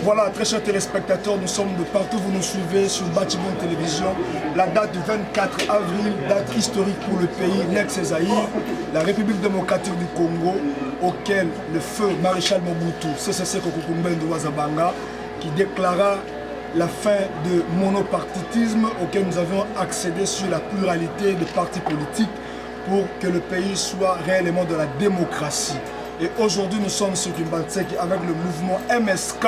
Voilà, très chers téléspectateurs, nous sommes de partout, vous nous suivez sur Bâtiment Télévision. La date du 24 avril, date historique pour le pays, l'ex-Zaïre, la République démocratique du Congo, auquel le feu maréchal Mobutu, CCC Kokukumbendo Wazabanga, qui déclara la fin du monopartitisme auquel nous avions accédé sur la pluralité des partis politiques pour que le pays soit réellement de la démocratie. Et aujourd'hui, nous sommes sur Kimbantseki avec le mouvement MSK,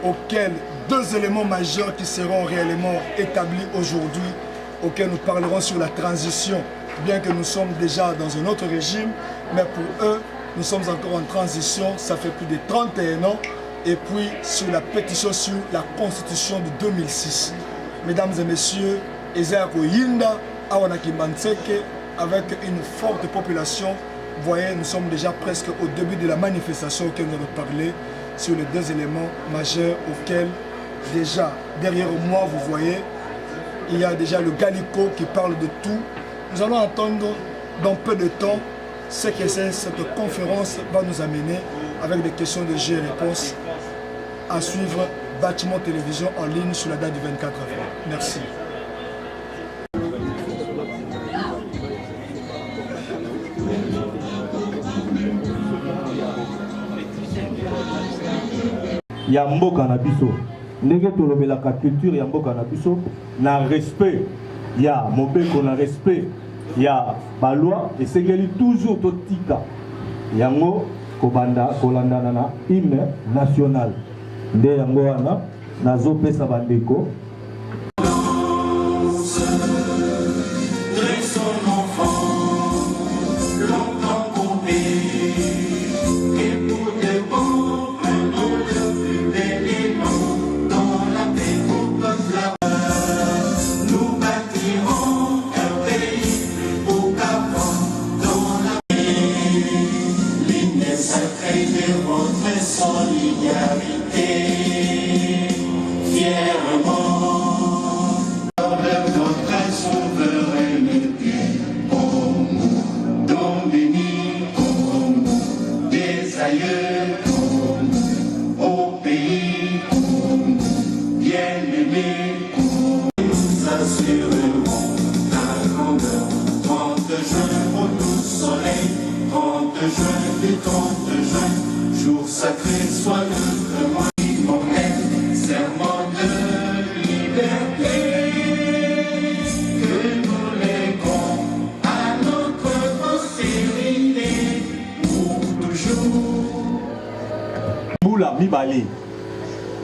auquel deux éléments majeurs qui seront réellement établis aujourd'hui, auxquels nous parlerons sur la transition, bien que nous sommes déjà dans un autre régime, mais pour eux, nous sommes encore en transition, ça fait plus de 31 ans, et puis sur la pétition sur la constitution de 2006. Mesdames et messieurs, Ezako Yinda, Awanaki Manseke, avec une forte population, vous voyez, nous sommes déjà presque au début de la manifestation auquel nous allons parler, sur les deux éléments majeurs auxquels déjà derrière moi vous voyez il y a déjà le Gallico qui parle de tout. Nous allons entendre dans peu de temps ce que cette conférence va nous amener avec des questions de jeux et réponses à suivre Bâtiment Télévision en ligne sur la date du 24 avril. Merci. Ya mboka na biso ndenge tolobelaka culture ya mboka na biso na respect ya mobeko na respect ya baloi esengeli toujours totika yango kobanda kolandana na hymne national nde yango wana nazopesa bandeko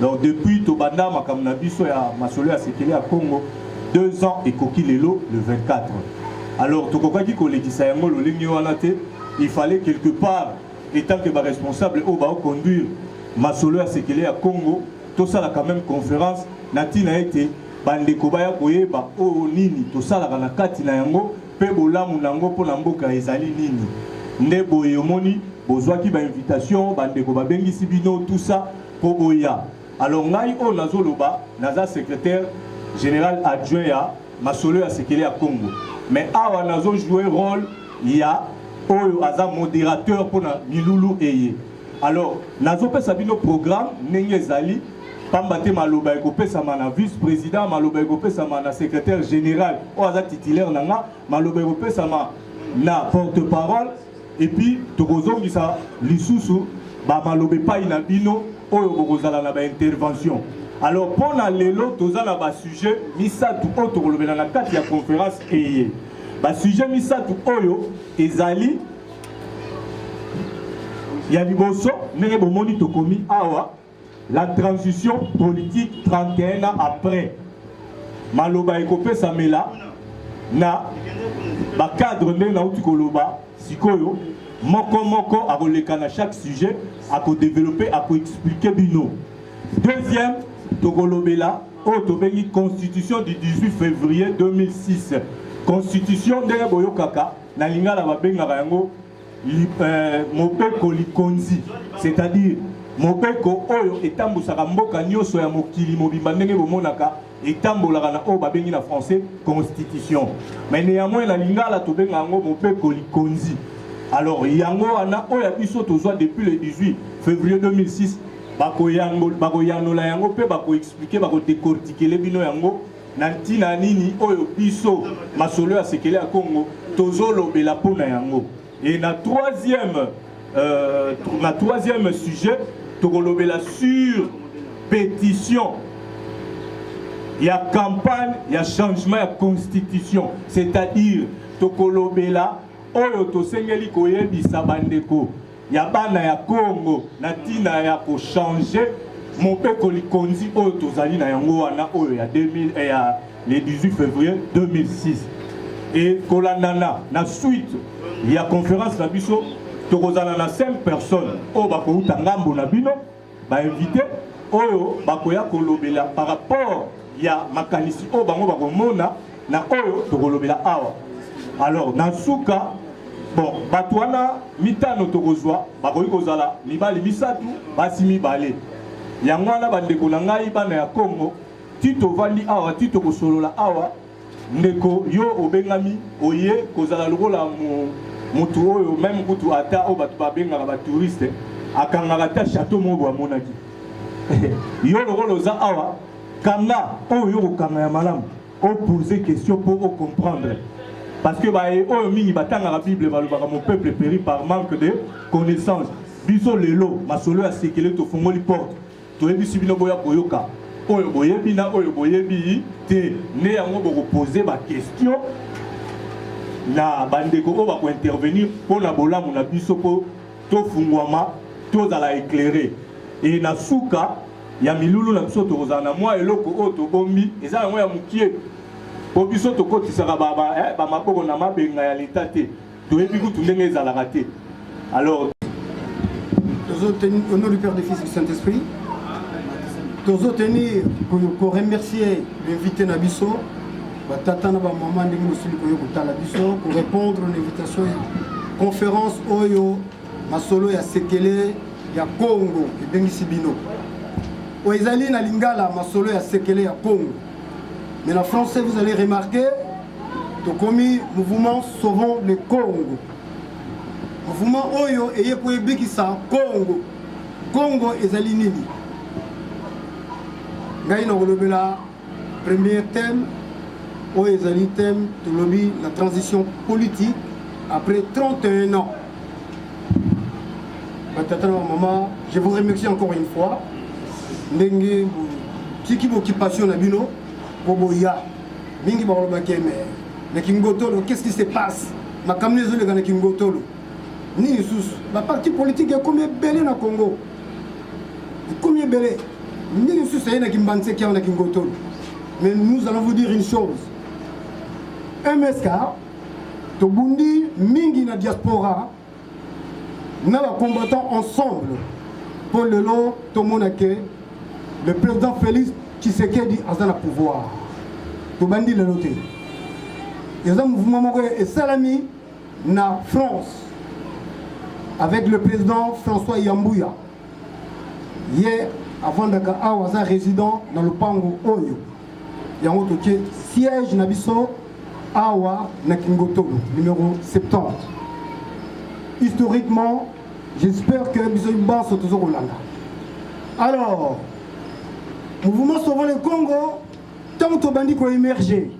Donc depuis Tobanda Makamna Biso ya Masolo ya Sekele à Congo 2 ans et Kokilelo le 24. Alors Tokokaki Kolekisa yango lolingi wana te, il fallait quelque part étant que ba responsable au ba conduire Masolo ya Sekele à Congo, tout ça la quand même conférence natina été bande kobaya koyeba o nini to sala kana kati na yango pe bolamu nango pona mboka ezali nini. Nde boyomoni bozwaki ba invitation bande ko ba bengisi bino tout ça pour Oya. Alors, ngai o nazoloba, naza secrétaire général adjoint à Masolo ya Sekele à Congo. Mais awa nazo jouer rôle, il y a oyo aza modérateur pour na Milulu eye. Alors, nazo pesa bino programme nenge zali pambate maloba eko pesa mana vice-président, maloba eko pesa mana secrétaire général, o aza titulaire nanga, maloba eko pesa na porte-parole et puis tokozongisa lisusu ba malobe pa ina bino oyo bokozala na ba intervention. Alors pour na lelo tozala ba sujet misatu oyo tokolobela na kati ya conférence eye. Ba sujet misatu oyo ezali ya liboso ndenge bomoni tokomi awa la transition politique 31 ans après. Maloba ekopesa mela na ba cadre ndenge na uti koloba sikoyo moko a releka na chaque sujet à développer à expliquer bino. Deuxième tokolobela o tobengi constitution du 18 février 2006. Constitution de boyokaka na lingala babenga yango mopeko likonzi, c'est-à-dire mopeko oyo etambusaka mboka nyonso ya mokili mobimba ndenge bomonaka etambolaka na oyo babengi na français constitution. Mais néanmoins na lingala tobenga yango mopeko likonzi. Alors yango wana oyo biso tozwa depuis le 18 février 2006 bakoyanola yango pe bakoexpliquer bakodécortiquer bino yango na ntina nini oyo biso masolo ya sekele ya Congo tozolobela mpona yango. Et na troisième sujet tokolobela sur pétition ya campagne ya changement ya constitution, c'est-à-dire tokolobela oyo tosengeli koyebisa bandeko ya bana ya Congo na tina ya ko changer mopeko likonzi oyo tozali na yango wana oyo ya le 18 février 2006. Et kolandana na suite ya conférence na biso tokozala na 5 personnes oyo bakouta ngambo na bino ba invité oyo bakoya kolobela par rapport ya makanisi oyo bango bakomona na oyo tokolobela awa. Alors na suka bon batwana mitano tokozwa bakoyi kozala mibali misatu basi mibale yango wana bandeko na ngai bana ya Congo tito vandi awa tito kosolola awa ndeko yo obengami oye kozala lokola mutu oyo même kutu ata o batu babengaka ba touriste akangaka ta château moko amonaki yo lokola za awa kanga oyo kokanga ya malamu o poser question pour comprendre. Parce que oyo mingi batanga la Bible balobaka mon peuple périt par manque de connaissance. Biso lelo masolo ya sekele to fongoli porte. To ebisi bino boya koyoka. Oyo boyebi na oyo boyebi te ne yango boko poser ba question na bandeko o ba ko intervenir pour na bolamu na biso po to fungwama to za la éclairer. Et na suka ya milulu na biso to kozana moi eloko o to bombi eza yango ya mukie. Po biso to kotisaka ba maboko na mabenga ya leta te toyebi kutu ndenge ezalaka te. Alors au nom du Père, du Fils et du Saint-Esprit, nous tenir pour remercier l'invité Nabiso, tata na ba maman ndenge musuli koyo kutala biso pour répondre à l'invitation conférence oyo masolo ya sekele ya Congo ebengisi bino. Oezali na lingala masolo ya sekele ya Congo. Mais en français, vous allez remarquer, tout commis mouvement Sauvons le Congo. Mouvement Oyo et Yekoebi qui sa Congo. Congo et Zalinini. Gaïna Olobela, premier thème, Oyo Zali thème, de lobby, la transition politique après 31 ans. Maman, je vous remercie encore une fois. Ndenge, qui occupation na bino. Boboya, mingi barolo bakeme, na Kingotolo, qu'est-ce qui se passe? Ma kamnezo le gana Kingotolo. Ni sous, la parti politique est combien belé na Congo? Combien belé? Ni sous ça y na Kimbanse qui a na Kingotolo. Mais nous allons vous dire une chose. MSK, Tobundi, mingi na diaspora, n'a pas combattant ensemble pour le lot, Tomonake, le président Félix Tshisekedi a un pouvoir. Tout bandi le noter. Il y a un mouvement et Salami na France avec le président François Yambouya. Hier, avant d'être un résident dans le Pango Oyo, il y a un siège Nabiso Awa Nakingotolo, numéro 70. Historiquement, j'espère que Biso Imba sont toujours au Langa. Alors, mouvement Sauvons le Congo, tant que bandit qui a émergé.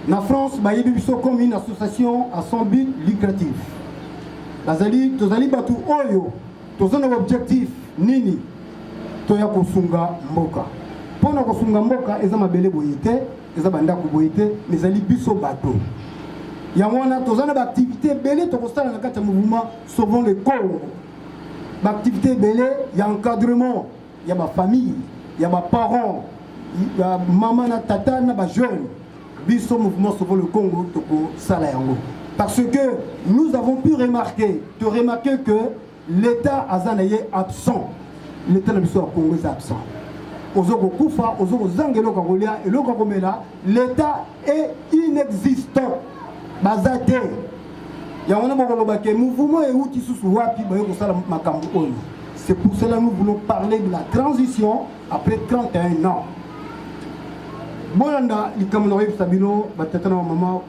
La France, bah, il y a comme une association à son but lucratif. Lazali, tozali batu oyo, tozana objectif nini, toya kosunga mboka. Pona kosunga mboka, eza mabele boyete, eza banda boyete, mais zali biso bato. Yamwana, tozana d'activité belé, tokostala na kati mouvement Sauvons le Congo. L'activité belé, il y a encadrement, il y a ma famille. Il y a mes parents, il y a maman, tata, il jeune. Biso mouvement Sauvons le Congo, parce que nous avons pu remarquer que l'État azanaye absent. L'État du Congo est absent. L'État est inexistant. Il y a un mouvement et outil sous wapi, il y a C'est pour cela que nous voulons parler de la transition après 31 ans. Bolanda, les Camerounais, Sabino, Batatana, maman,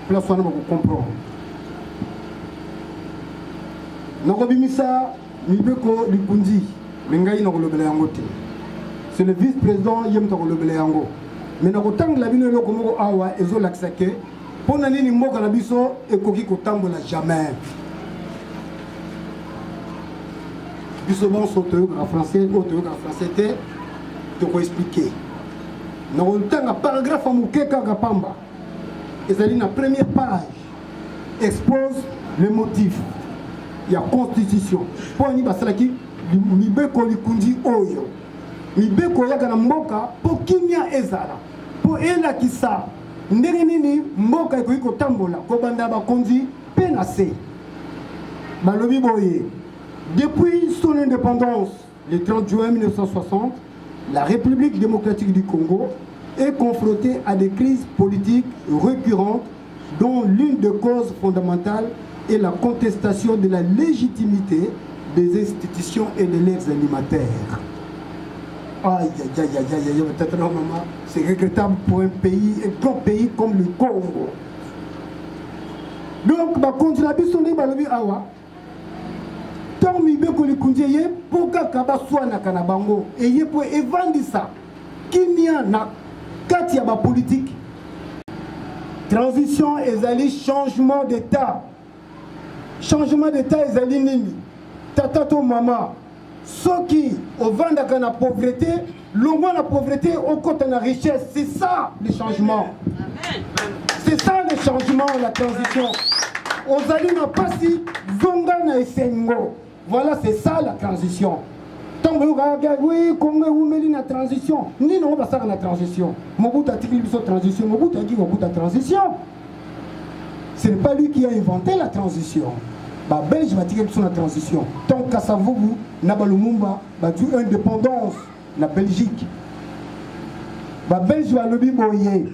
place où on comprend. Nokobimisa, Nibeko, Likundi, Lengai, Nokolobelangote. C'est le vice-président Yem Tokolobelango. Mais Nokotang, la ville de Lokomo Awa, Ezo Laksake, pour Nani Nimbo Kanabiso, et Koki Kotambo n'a jamais. Bisobon sauteur français, auteur français, tu peux expliquer. Dans le temps, un paragraphe à Moukeka Gapamba, et ça dit la première page, expose les motifs. Il y a constitution. Pour ni basalaki, Mibeko Likundi Oyo. Mibeko Yakana Mboka, pour Kimia Ezara. Pour Ela Kisa, Nderenini, Mboka Ekoiko Tambola, Kobanda Bakondi, Penase. Balobi Boye. Depuis son indépendance, le 30 juin 1960, la République démocratique du Congo est confrontée à des crises politiques récurrentes dont l'une des causes fondamentales est la contestation de la légitimité des institutions et de leurs animateurs. Aïe, aïe, aïe, aïe, aïe, peut-être non, maman, c'est regrettable pour un grand pays comme le Congo. Donc, ma contribution de Balobi Awa, tant Mibeko Likundie, pour Kakabaswa na Kanabango, et y pour évendre ça, qu'il n'y a na Katia ba politique. Transition et changement d'état. Changement d'état et nini. Tatato mama. Ceux qui au vent la pauvreté, l'on la pauvreté au côté de la richesse. C'est ça le changement. C'est ça le changement, la transition. Aux alliés pas si Zongana et Sengo. Voilà, c'est ça la transition. Tant que vous regardez, oui, comment vous mettez la transition. Ni non, on va faire la transition. Mobutu a dit que transition. Mobutu a dit que la transition. Ce n'est pas lui qui a inventé la transition. Bah, Belge va dire que la transition. Tant qu'à Savougou, Nabalumumba, bah, du indépendance, la Belgique. Bah, Belge va le biboyer.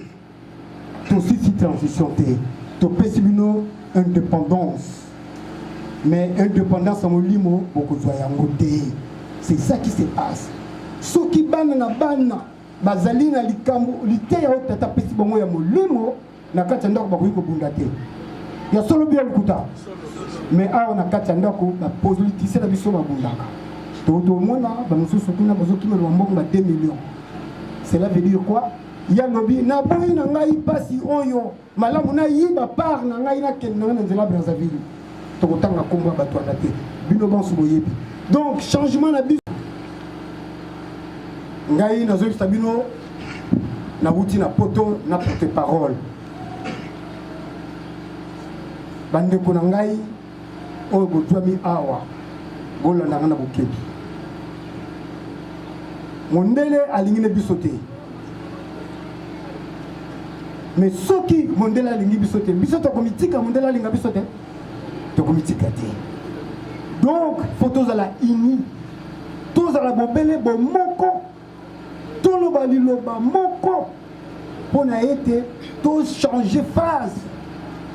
Tout aussi si transition t'es. Tout possiblement indépendance. Mais indépendance en Molimo, beaucoup de voyants. C'est ça qui se passe. Ceux qui banent na banna, bazali na likambo, l'ité au tata pesi bongo ya Molimo, na katanda ko bakoyi ko bundate. Ya solo bien kuta. Mais a na katanda ko ba politicien na biso ba bundaka. To mona ba mususu kuna bazo kimelo mbongo ba 2 millions. Cela veut dire quoi? Ya lobi na boyi na ngai pasi oyo, malamu na yiba par na ngai na kenda na nzela Brazzaville. To kotanga komba bato na te. Bino bansu boyebi. Donc, changement de vie. Ngai na zoï sabino na wuti na poto na porte-parole. Bande ko na ngai o botwami awa. Bola na ngana bokebi. Mondele alingine bisote. Mais soki mondele alingi bisote, bisote komitika mondele alinga bisote. To komitika te. Donc, photos à la ini, tous à la bobele, bon moko, tout le baliloba moko, pour n'a été tous changer phase.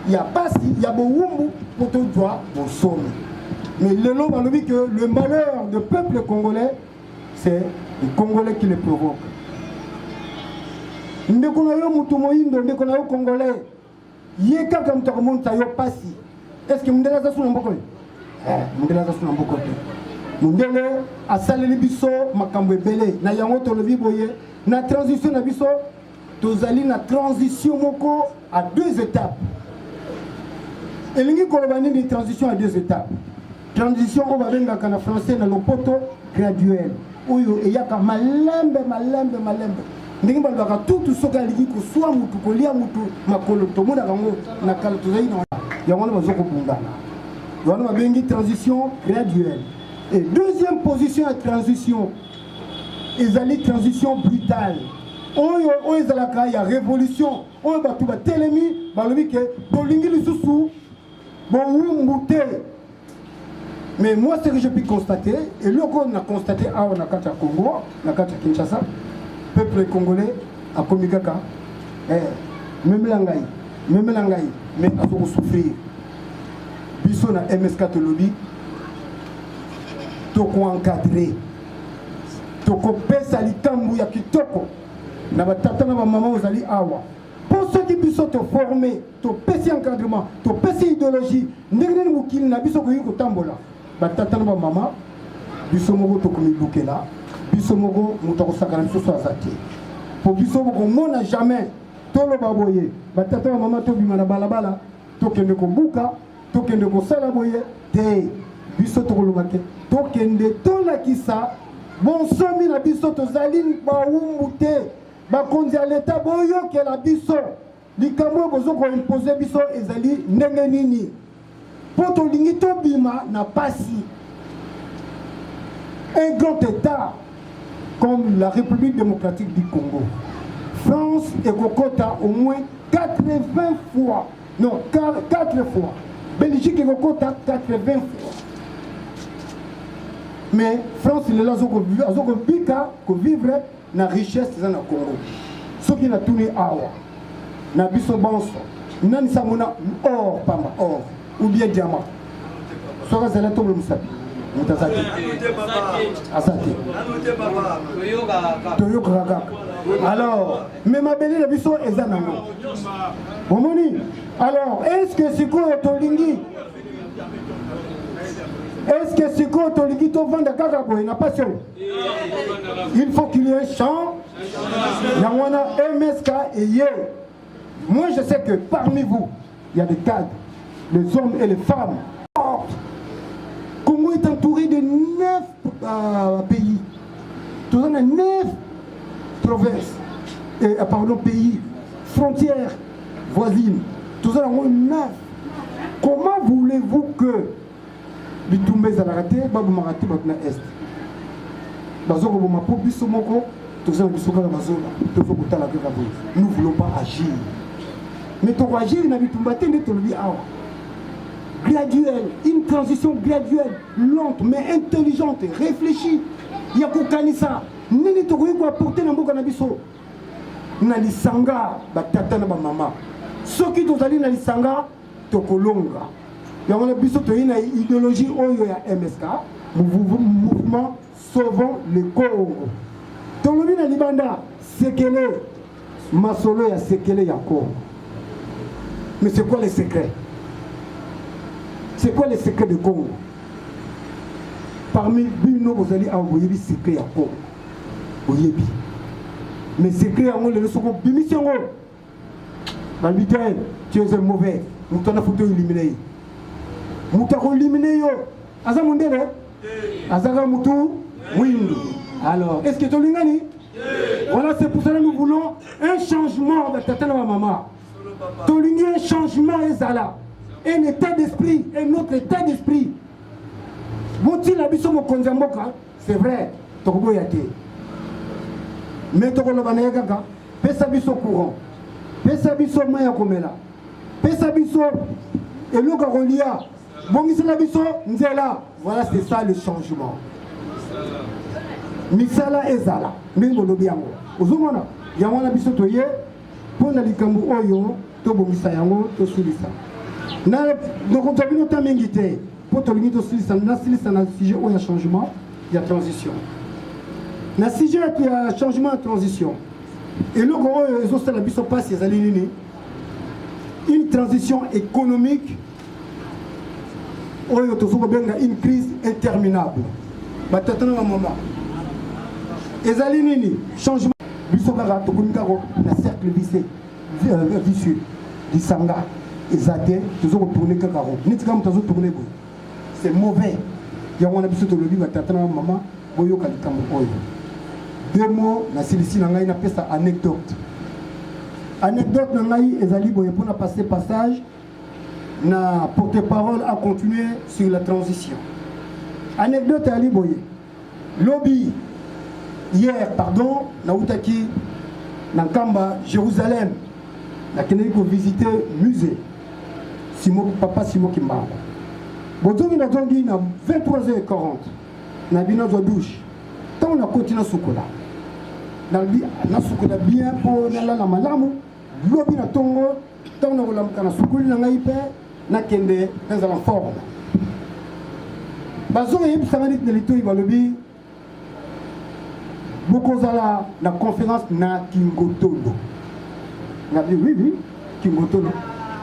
Il n'y a pas si, il y a beaucoup pour tout droit, bon somme. Mais le lot va dire que le malheur du peuple congolais, c'est les Congolais qui le provoquent. Nous connaissons Moutumoïndo, nous connaissons Congolais. Yeka comme tout le monde, ça y est pas si. Est-ce que nous devons faire ça? Mundele azasuna mbokote mundele asaleli biso makambo ebele na yango tolobi boye na transition na biso tozali na transition moko à 2 étapes. Elingi koloba nini transition à 2 étapes. Transition on va benga na français na lopoto graduel oyo eyaka malembe ndenge balobaka tout soka lingi ko soit mutu kolia mutu makolo tomona kango na kala tozali na yango na bazoko bungana. On a une transition graduelle. Et deuxième position à transition, ils allaient transition brutale. On y a révolution. On a tout télémi, mais moi, ce que je peux constater, et là on a constaté à Nakata Congo, Nakata Kinshasa, peuple congolais a communiqué, même l'angaï, mais à souffrir. Biso na MSK Tolobi toko encadré toko pesa likambu ya kitoko na batata na bamama ozali awa pour ceux qui biso te former to pesi encadrement to pesi idéologie ndenge nini mokili na biso koyi kotambola batata na bamama biso moko tokomilukela biso moko moto akosakana biso so aza te po biso bokomona jamais toloba boye batata bamama tobima na balabala tokende kobuka tokende kosala boye te biso tokoloba te tokende tolakisa bonsomi na biso tozali bawumbu te bakonzi ya leta boyokela biso likambo bozo koimpose biso ezali ndenge nini po tolingi tobima na pasi. Un grand état comme la République démocratique du Congo, France et Kokota au moins 80 fois, non 4 fois, Belgique et Kokota 80 fois. Mais France il est là pour vivre na richesse dans le Congo. Ce qui n'a tourné awa, na biso banso, nani samona or pamba or ou bien diamant. Soka zela tombe musabi. Mutazaki. Asati. Toyoka kaka. Alors, mais ma belle la biso ezanango. Omoni. Alors, est-ce que siko tolingi? Est-ce que siko tolingi to vendre kaka boy na passion? Il faut qu'il y ait un champ. Yamwana MSK et Yé. Moi je sais que parmi vous, il y a des cadres, les hommes et les femmes. Congo est entouré de 9 pays. Tout ça, 9 provinces, pays, frontières voisines. Tout ça, 9. Comment voulez-vous que Bitumbe Zalarate, Babou Marate, Babou Est, Bazoko Bomapo, Bissomoko, tout ça, Bissoka Bazola, tout ça, nous ne voulons pas agir. Mais ton agir, il n'a pas été graduelle, une transition graduelle, lente mais intelligente, réfléchie. Il y a Kokanisa, Nini Togoy pour apporter dans Boka Nabiso. Nalisanga, Batata na Mama. Ceux qui sont allés Nalisanga, Tokolonga. Il y a une idéologie Oyo ya MSK, mouvement Sauvons le Congo. Tolobi na Libanda, Sekele, Masolo ya Sekele ya Congo. Mais c'est quoi les secrets? C'est quoi les secrets de Congo? Parmi Bino, vous allez envoyer des secrets à Congo. Oyebi. Mais secrets à Congo, les leçons bimission. Balbitaï, tu es un mauvais. Nous t'en avons éliminé. Nous t'avons éliminé. Azamundele? Azagamutu? Oui. Alors, est-ce que tu as l'ingani? Voilà, c'est pour ça que nous voulons un changement de Tata Maman. Tolingi un changement ezala, un état d'esprit, un autre état d'esprit. Boti la biso mo konzamboka, c'est vrai, tokobo yate. Mais tokolo banaya kaka, pesa biso courant, pesa biso maya komela, pesa biso eloka kolia, bongisa la biso nzela. Voilà, c'est ça le changement. Misala ezala, mingo lobiango. Ozomona, yamona biso toye, pona likambu oyo. Tobomisa yango to sulisa na donc on a vu notre mingité pour to lingi to sulisa na sulisa na sujet où il y a changement, il y a transition na sujet il y a changement et transition et le gros les autres la biso passe les alinini une transition économique oyo to faut bien une crise interminable batatana maman les alinini changement biso kaka to kunikako na cercle vicieux Disanga Ezate, toujours retourner Kakaro. Nitkam toujours tourner. C'est mauvais. Il y a un épisode de l'Olive à Tatana Maman, Boyo Kalikam Oyo. 2 mots, la Célicie n'a pas appelé ça anecdote. Anecdote, Ezali Boyo pour passer passage, na porte-parole a continué sur la transition. Anecdote Ali Boye. Lobby, hier, pardon, na Outaki, na Kamba, Jérusalem. La Kenya pour visiter musée. Papa Simo Kimba. Bonjour, il a dit 23h40. Na bina zo douche. Tant on a continué sukola. Na bien pour la malamu. Lobi na tongo. Tant on a voulu kana sukuli na ngaipe na kende dans la forme. Bazon et Samanit Nelito Ibalobi, Bokozala, la conférence na Kingotono. On a dit oui, Kingotono.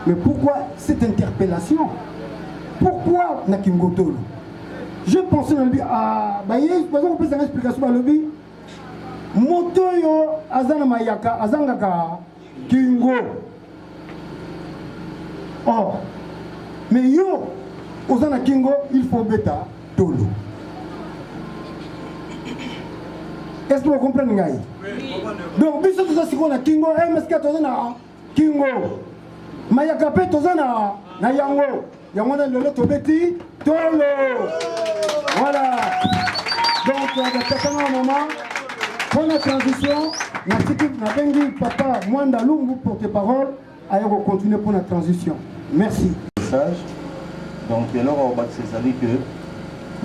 Mais pourquoi cette interpellation? Pourquoi na Kingotono? Je pensais à Baye, par exemple, on peut faire une explication à l'objet. Motoyo Azana Mayaka, Azangaka, Kingo. Or, mais yo, Ozana Kingo, il faut bêta Tolo. Est-ce que vous comprenez, Ngaï? Donc, bis tout ça, c'est qu'on a Kingo, MSK Tozana Kingo. Mayaka Pe Tozana, na Yango. Yango na Lolo Tobeti, Tolo. Voilà. Donc, on va un moment. Pour la transition, papa Mwanda Lungu porte-parole, à continuer pour la transition. Merci. Donc, alors, on va se dire que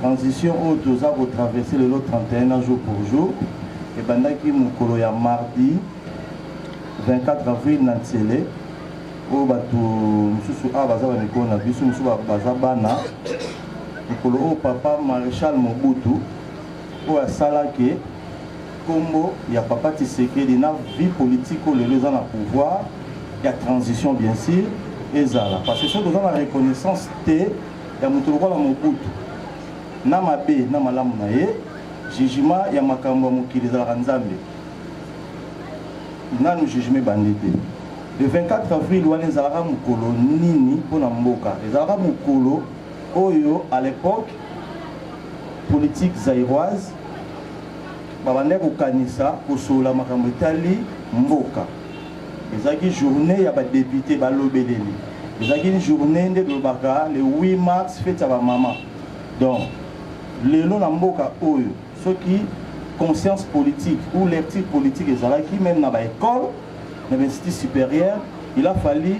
transition au 2 ans, vous traversez le lot 31 jour pour jour. Et pendant qu'il y a mardi 24 avril, Nansele, au bateau, nous sommes à Baza, nous sommes à Bazabana, au papa Maréchal Mobutu, au Salake. Combo, il y a papa Tshisekedi, il y a vie politique, il y a pouvoir, il y a transition bien sûr, et ça. Parce que si on a la reconnaissance, il y a Moutouroua Mobutu. Nama B, Nama Lamunaye, Jijima, il y a Makambo Moukili Zaranzambe. Il y a un jugement bandité. Le 24 avril, il y a un Zara Moukolo Nini pour Namboka. Les Zara Moukolo, Oyo, à l'époque, politique zaïroise. Babande kokanisa kosola makambo etali mboka ezaki journée ya ba député balobeleli ezaki une journée de lobaka le 8 mars fête ya ba maman donc lelo na mboka oyo soki conscience politique ou lecture politique ezalaki même na ba école na institut supérieur il a fallu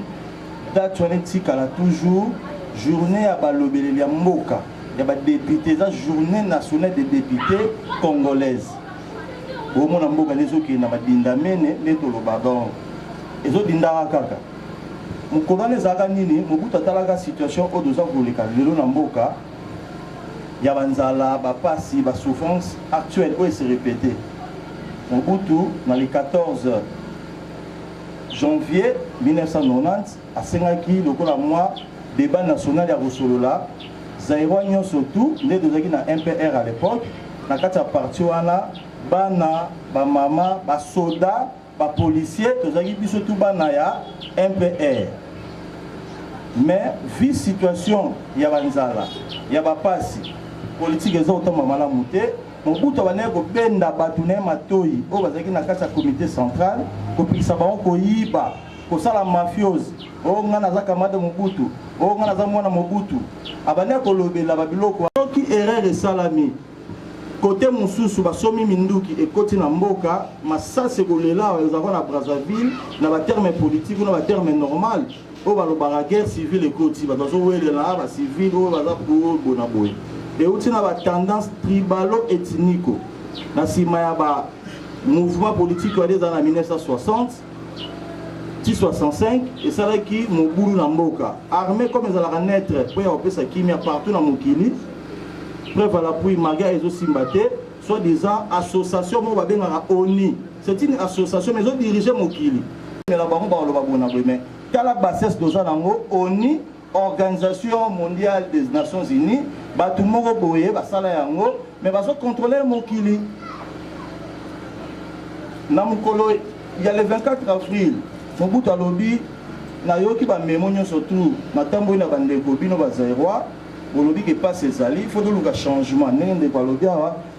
date tika la toujours journée ya balobeleli ya mboka ya ba député za journée nationale des députés congolaises. Au moins, on a des gens qui ont des les dindara kaka. Mon colonel Zaganini, mon bout à la situation au 2 ans pour les cas. Le Namboka, Yabanzala, Bapasi, la souffrance actuelle, où elle s'est répétée. Mon bout dans les 14 janvier 1990, à Sengaki, le mois, débat national à Rossolola, Zaïroignon surtout, né de MPR à l'époque, dans la partie bana, ba mama, ba soda, ba policier, tous les gens surtout bana ya MPR. Mais vu situation ya banzala, ya ba pasi, politique les autres mamala monté, mon bout de bané ko benda batune matoi, o bazaki na kasa comité central, ko pisa ba ko yiba, ko sala mafiosi, o ngana za kamada Mobutu, o ngana za mwana Mobutu, abane ko lobela ba biloko ki erreur salami. Côté Moussou, Basomi Minduki et côté Namboka, Massa Segolela, ils avons à Brazzaville, dans le terme politique ou dans le terme normal, où la guerre civile et côté, la civile, où la bonaboy. Et où il y a une tendance tribalo-ethnique. Dans le mouvement politique dans les années 1960, 1965, et ça là qui Mobutu Namboka. Armée comme ils allaient naître, pour y avoir ça qui partout dans Mokili. Preuve à l'appui, Maga et Zosimbate, soi-disant association, c'est une association, mais ils ont dirigé Mokili. Mais là-bas, on va le voir, mais quand la bassesse de Zanango, ONI, Organisation mondiale des Nations Unies, tout le monde boye, Yango, mais va contrôler Mokili. Namukolo, il y a le 24 avril, Mobutu a lobby, Nayoki va mémonier surtout, Natambo na bandeko, Bino Bazaïrois. Aujourd'hui qui passe les alliés, il faut donc un changement.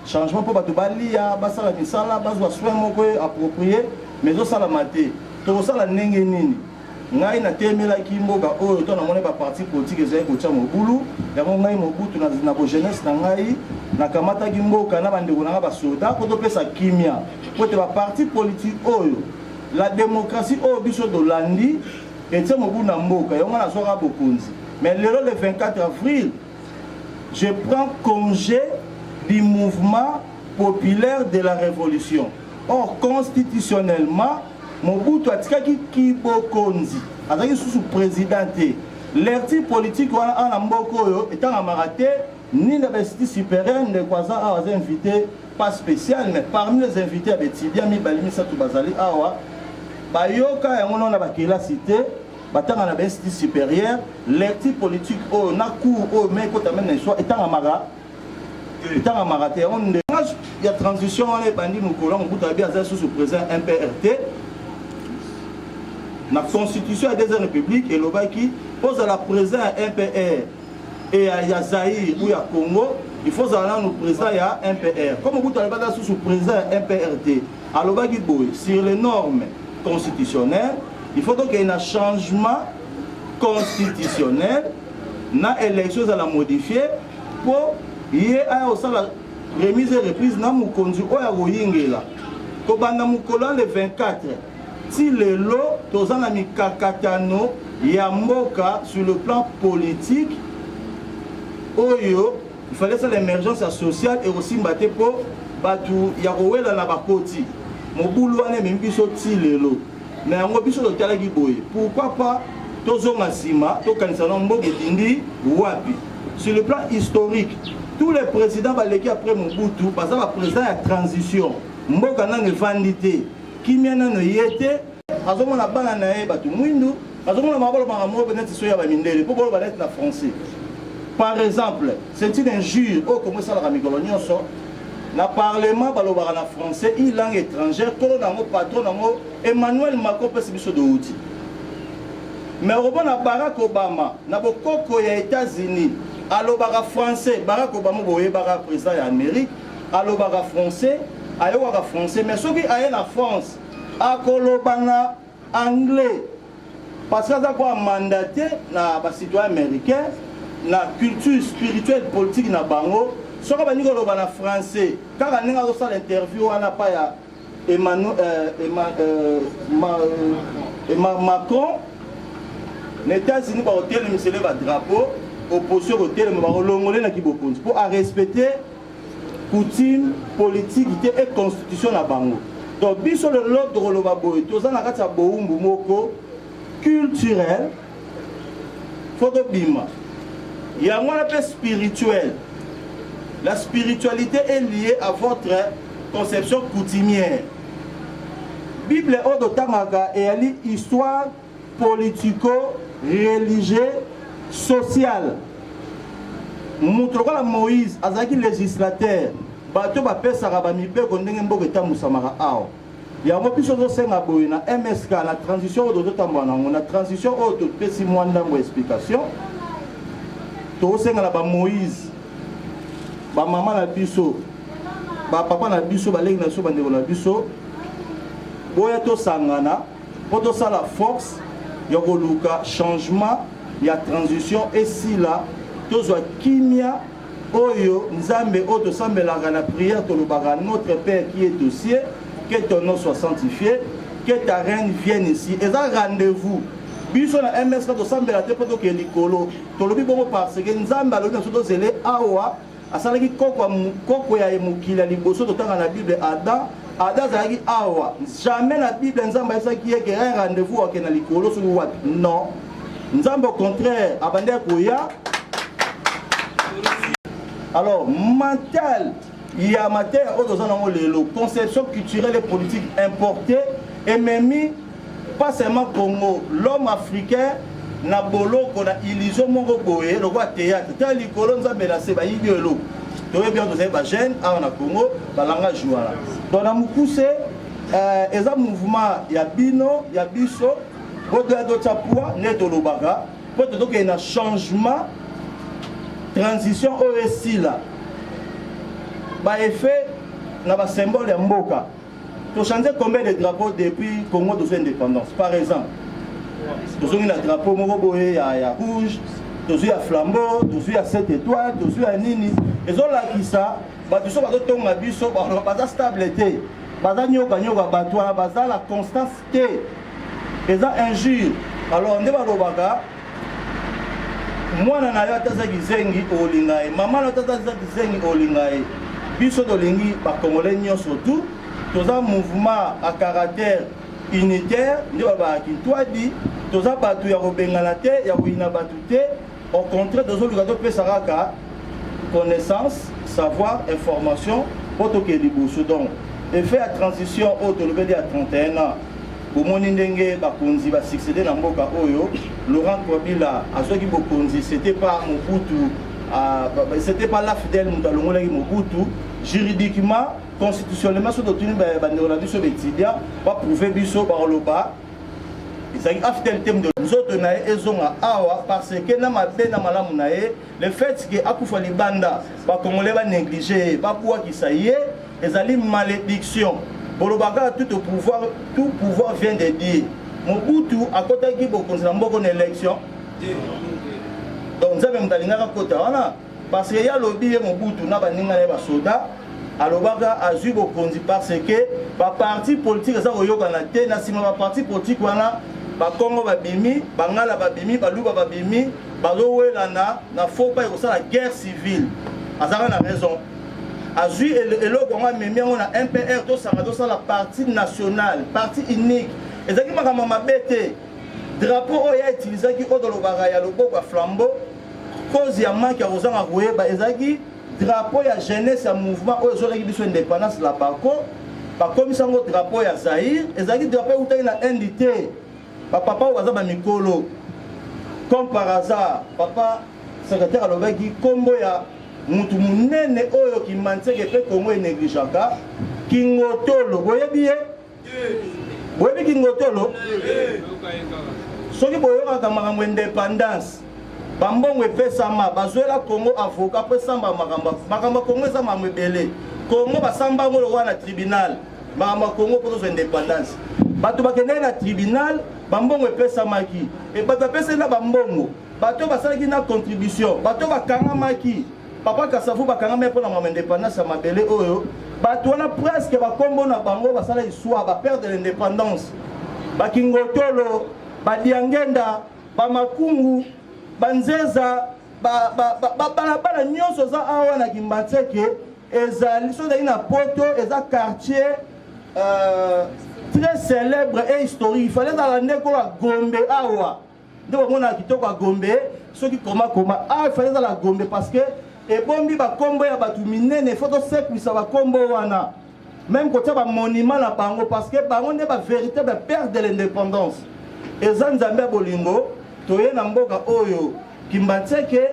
Changement pour que balia, basala misala, baswa soin moko approprié, mais aussi la maté. Tout ça la nengenini. Ngai na temela kimboga oyo to na mona ba parti politique ezali ko tia mobulu, ya ngai Mobutu na ko jeunesse na ngai na kamata kimboka na bandeko na ba soda ko to pesa kimia. Ko te ba parti politique oyo. La démocratie oyo biso do landi et tia Mobutu na mboka, ya ngana soka bokonzi. Mais le 24 avril, je prends congé du mouvement populaire de la révolution. Or, constitutionnellement, Mobutu a dit qu'il est sous présidenté. L'article politique en Mboko est en Amaraté, ni l'investi supérieur, ne croisant à invité, pas spécial, mais parmi les invités à Betidia, Mibalimi Satou Bazali, Awa, Bayoka et on a la cité, Batang à l'investi supérieur, l'éthique politique, au Naku, au Meko, Tamen, étant à Mara, étant à Maraté, il y a transition, on est bandit, nous collons, on a bien sous le président MPRT. La constitution des républiques et le qui pose à la présidence MPR et à Yazaï ou à Congo, il faut aller nous président à MPR. Comme vous avez sous le président MPRT, à l'Obagi sur les normes constitutionnelles, il faut donc qu'il y ait un changement constitutionnel, une élection à la modifier pour y ait la remise et reprise dans mon conduit au Yagoyingela. Comme dans le 24, si le lot, tous en ami kakatano, Yamboka sur le plan politique, Oyo, il fallait ça l'émergence sociale et aussi battre pour Batu Yarowe la Nabakoti. Mon boulot est même plus sorti le lot. Mais on va plus sur le Talagi Boy. Pourquoi pas Tozo Massima, Tokansanon Mbogedindi, Wapi. Sur le plan historique, tous les présidents qui après Mobutu, parce que le président a transition, Mbokana ne vandité, qui m'a ne yété, azomon la bana nae batu mwindu, azomon la mabalo maramo benet soya ba mindele, pour bolo banet na français. Par exemple, c'est une injure au comme ça la ramigolonio so, na parlement balo na français, il langue étrangère, tout nango patron nango Emmanuel Macron pesi biso de outil. Mais au bon Barack Obama, na bokoko ya États-Unis, allo bara français, Barack Obama boye bara président ya Amérique, allo bara français, ayo bara français, mais ceux qui aillent en France, à kolobana anglais, parce que ça quoi mandaté na ba citoyen américain, na culture spirituelle politique na bango, ceux qui bani kolobana français, car on a reçu l'interview on a pas ya Macron. Les États-Unis par hôtel me célèbre un drapeau, opposition au hôtel me va relongoler na kibokonzi pour respecter coutume, politique et constitution na bango. Donc biso le lot de rolobabo et tous en a kata boumbu moko culturel photo bima. Il y a un peu spirituel. La spiritualité est liée à votre conception coutumière. Bible est au Tamaga et elle est histoire politico-religieux, social. Moutrola Moïse, Azaki législateur, bateau va faire Sarabamipe, Gondeng Mbogeta Moussamara Ao. Il y a un peu de choses na MSK, la transition au Dotamana, la transition au Pessi Mwanda, explication. Tout ça, la Moïse, maman la biso, papa la biso, balègue la so, bandeko la biso, Boyato Sangana, pour tout ça la force. Il y a changement, il y a transition, et si là, tout ça, Kimia, Oyo, Nzambe, Oto Sambe, la prière, notre Père qui est au ciel, que ton nom soit sanctifié, que ta reine vienne ici. Et ça, rendez-vous. Biso na MS to Sambe la tepo to ke likolo. To lobi bongo parce que Nzambe alo na soto zele awa, asalaki koko ya mukila liboso to tanga na Bible Adam. Adazaki awa, jamais la Bible Nzamba qui est un rendez-vous avec la likolo sur le watt. Non. Nzamba au contraire, abandé koya. Alors, mental, il y a matière aux conception culturelle et politique importée et même pas seulement Congo, l'homme africain n'a bolo qu'on a illusion mon boé, le roi théâtre, tel likolo Nzamba la seba idéolo. Tu veux bien dire que jeune à Congo, la langue joue. Donc, dans Moukousse, il y a un mouvement, il y a Bino, il y a Bisso, il y a Tchapua, Netolobaga, pour qu'il y ait un changement, transition au récit là. Par effet, il y a un symbole de Mboka. Tu changes combien de drapeaux depuis Congo de l'indépendance? Par exemple, tu as un drapeau il y a rouge, tu as un flambeau, tu as 7 étoiles, tu as un nini. Et là qui ça, tu as un biso, tu as stabilité, tu as la constance, tu as injure. Alors on est dans le baga. Moi, je suis zengi olingai, maman na tata zengi olingai. Biso do lingi ba congolais surtout, tous un mouvement à caractère unitaire, ne ba ki toi dit, tous a batu ya robengana te, ya wina batu te, au contraire de zolu gato pesaraka. connaissance, savoir, information, pour que les bouches. Donc, et fait la transition au Tolobedi à 31 ans. Pour mon indenge, Bakonzi va succéder dans Mboka Oyo. Laurent Kabila, à ceux qui Bakonzi, c'était pas Mobutu, c'était pas la fidèle Mobutu. Juridiquement, constitutionnellement, sur l'automne, sur les Tidia, va prouver Bisso par le bas. C'est un thème de nous autres, parce que le fait que Akoufa Libanda, pas comme on va négliger, pas pouvoir qui ça y est, ils ont une malédiction. Pour le bagage, tout pouvoir vient de dire. Mobutu, à côté qui beaucoup de élection. Donc, nous avons côté parce qu'il y a lobby Mobutu, n'a pas de soda. Alors, à Zubo Kondi, parce que par parti politique, ça va y avoir parti politique, Congo babimi, Bangala babimi, Baluba babimi, Bazowelana, na faut pas y la guerre civile. Azara a raison. Azui et le Congo on a MPR, tout ça, la partie nationale, partie unique. Et ça qui m'a bête, drapeau oya utilisé qui au dans le baraya, le beau flambeau, cause y a manque à Rosan à rouer, ezaki drapeau ya jeunesse ya mouvement aux gens qui sont indépendance la Bako, par comme ça le drapeau ya Zaïre, ezaki drapeau où tu as une NDT. Papa waza ba mikolo comme par hasard papa secrétaire alobaki kombo ya mutu munene oyo ki manteke pe Congo négligeaka Kingotolo boyebi Kingotolo soki boyoka makambo indépendance bambongo epesama bazwela Congo avocat pe samba makambo Congo eza makambo ebele Congo basamba ngolo wana tribunal makambo Congo pour indépendance bato bakende na tribunal bambongo epesamaki et bato apesa na bambongo bato basalaki na contribution bato bakangamaki papa Kasavu bakangama pour na indépendance ya mabele oyo bato wana presque bakombo na bango basala histoire ba perdre l'indépendance bakingotolo badiangenda bamakungu banzeza bala nyonso za awa na Kimbatseke ezali so na poto eza quartier très célèbre et historique. Il fallait dans la négo à Gombe awa. Donc on a quitté à Gombe, ceux qui comment il fallait dans la Gombe parce que et bombi ba combo ya batu minene photo sec puis ça va combo wana. Même côté ba monument la bango parce que bango n'est pas véritable père de l'indépendance. Et Zanzambe bolingo toye na mboka oyo Kimbatseke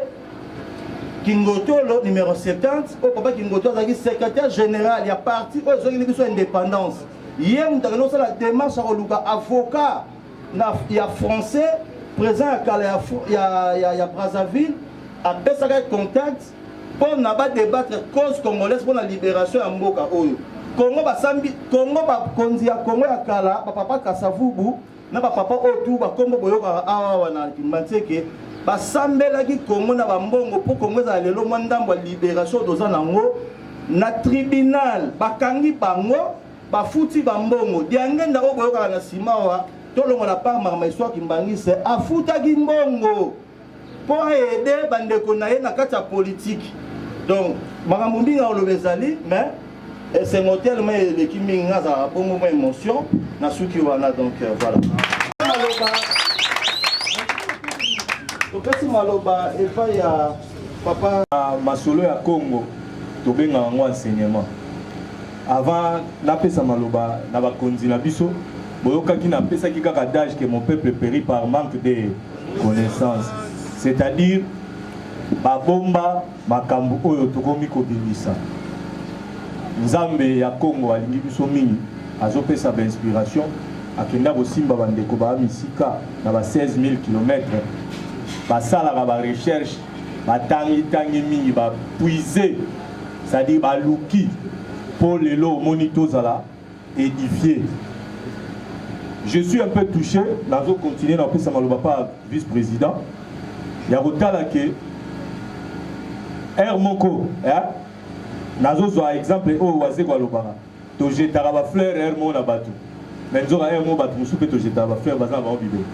Kingotolo numéro 70 au papa Kingotolo azaki secrétaire général il y a parti aux organisations indépendance. Hier, nous avons fait la démarche à avocat. Il y a français, présent il y a Brazzaville, à Bessaga contact pour débattre cause congolaise pour la libération de Mboka Oyo. Congo Basambi, Congo Bakonzi, Congo Yakala, papa Kasavubu, na papa Otu, Congo Boyoka Awa na Kimbatseke, Basambela qui Congo na Bambongo pour Congo za lelo mandambo libération d'Ozanango, na tribunal, Bakangi Bango. Bafuti bambongo diangenda oboyoka na simawa tolongo la part mama histoire kimbangise afuta kimbongo pour aider bandeko na ye na kati ya politique donc makambo mbinga olobezali mais c'est motel mais le kiminga za bongo mo émotion na suki wana donc voilà topesi maloba epa ya papa masolo ya Congo tobenga ngo enseignement. Avant napesa maloba na bakonzi na biso boyokaki na pesa ki kaka d'âge que mon peuple périt par manque de connaissances, c'est-à-dire babomba makambo oyo tokomi kobimisa nzambe ya Congo alingi biso mingi azopesa ba inspiration akenda kosimba bandeko ba misika na ba 16 000 km basalaka ba recherche batangi mingi ba puiser, c'est-à-dire baluki pour les lots monitozala édifié. Je suis un peu touché, nous continuer dans le Samaloba pas vice-président. Il y a Rotala qui Hermoko, nous avons exemple au Oazé Gualobara. Tu jettes la fleur, Hermo na batu. Mais nous avons Hermo batu, nous souhaitons jeter la fleur, bazan va vivre.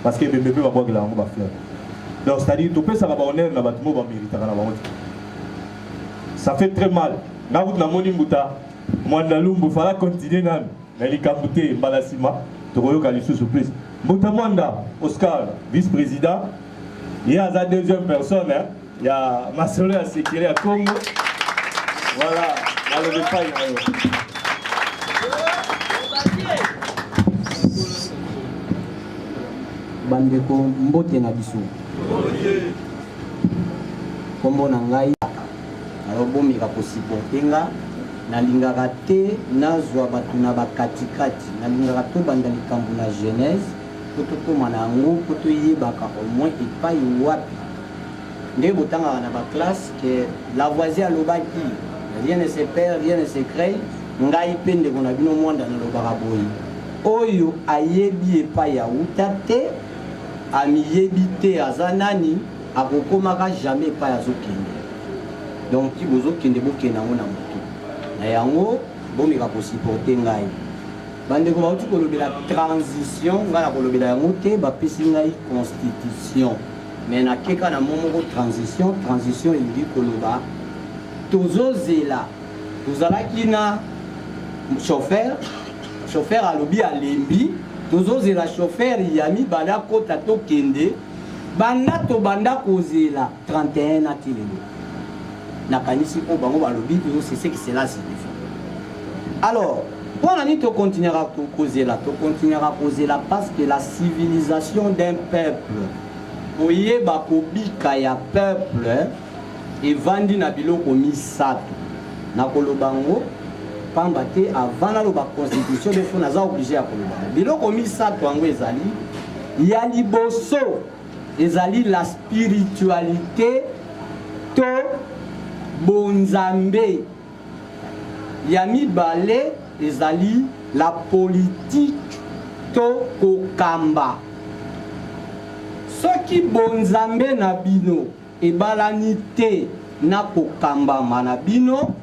Parce que bébé va boire la fleur. Donc c'est-à-dire tu peux ça va honneur na batu mo ba mériter na ba. Ça fait très mal. Na route na moni muta Mwandalumbu fala continuer nan na likambute mbalasima tokoyoka lisusu plus Muta Mwanda Oscar vice-président il y a la deuxième personne Il y a Masolo à Sekele à Congo. Voilà, dans le détail. Bandeko mbote na biso. Kombo na ngai alobomika kosipotenga nalingaka te nazwa bato na bakatikati nalingaka to banda likambo na genèse po tokóma na yango po toyebaka au moins epai wapi nde botangaka na baklasse ke Lavoisier alobaki rien ne se perd rien ne se crée ngai mpe ndeko na bino mwanda nalobaka boye oyo ayebi epai ya uta te amiyebi te aza nani akokomaka jamais epai azokende donc ti bozokende bokende yango na moto na yango bomeka kosiporte ngai bandeko bauti kolobela transition ngai na kolobela yango te bapesi ngai constitution mais nakeka na mo moko transition elingi koloba tozozela tozalaki na chauffeur alobi alembi tozozela chauffeur ya mibale akota tokende banda to banda kozela 31 ati lelo nakanisi po bango balobi c'est ce que cela signifie. Alors pour nani to continuera kozela parce que la civilisation d'un peuple oyeba kobika ya peuple evandi na biloko misato na kolobango pamba te avant naloba constitution defo naza obligé ya koloba biloko misato yango ezali ya liboso ezali la spiritualité to bonzambe ya mibale ezali la politique to kokamba soki bonzambe na bino ebalani te na kokambama na bino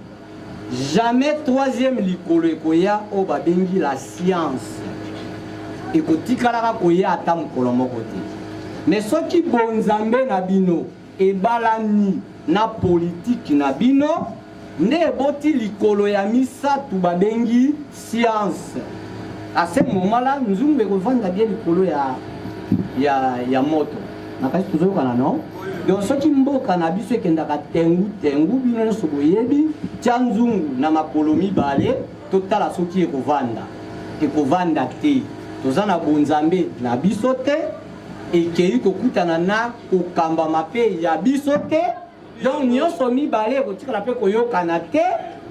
jamais troisième likolo ekoya o babengi la science ekotikalaka koya ata mokolo moko te mais soki bonzambe na bino ebalani na politique na bino nde eboti likolo ya misatu babengi science à ce moment là nzungu ekovanda bien likolo ya moto nakasi tozoyokana non donc soki mboka na biso ekendaka tengu bino nyonso boyebi tia nzungu na makolo mibale totala soki ekovanda te toza na bonzambe na biso te ekei kokutana na kokambama mpe ya biso te donc nyonso mibale ekotikala mpe koyokana te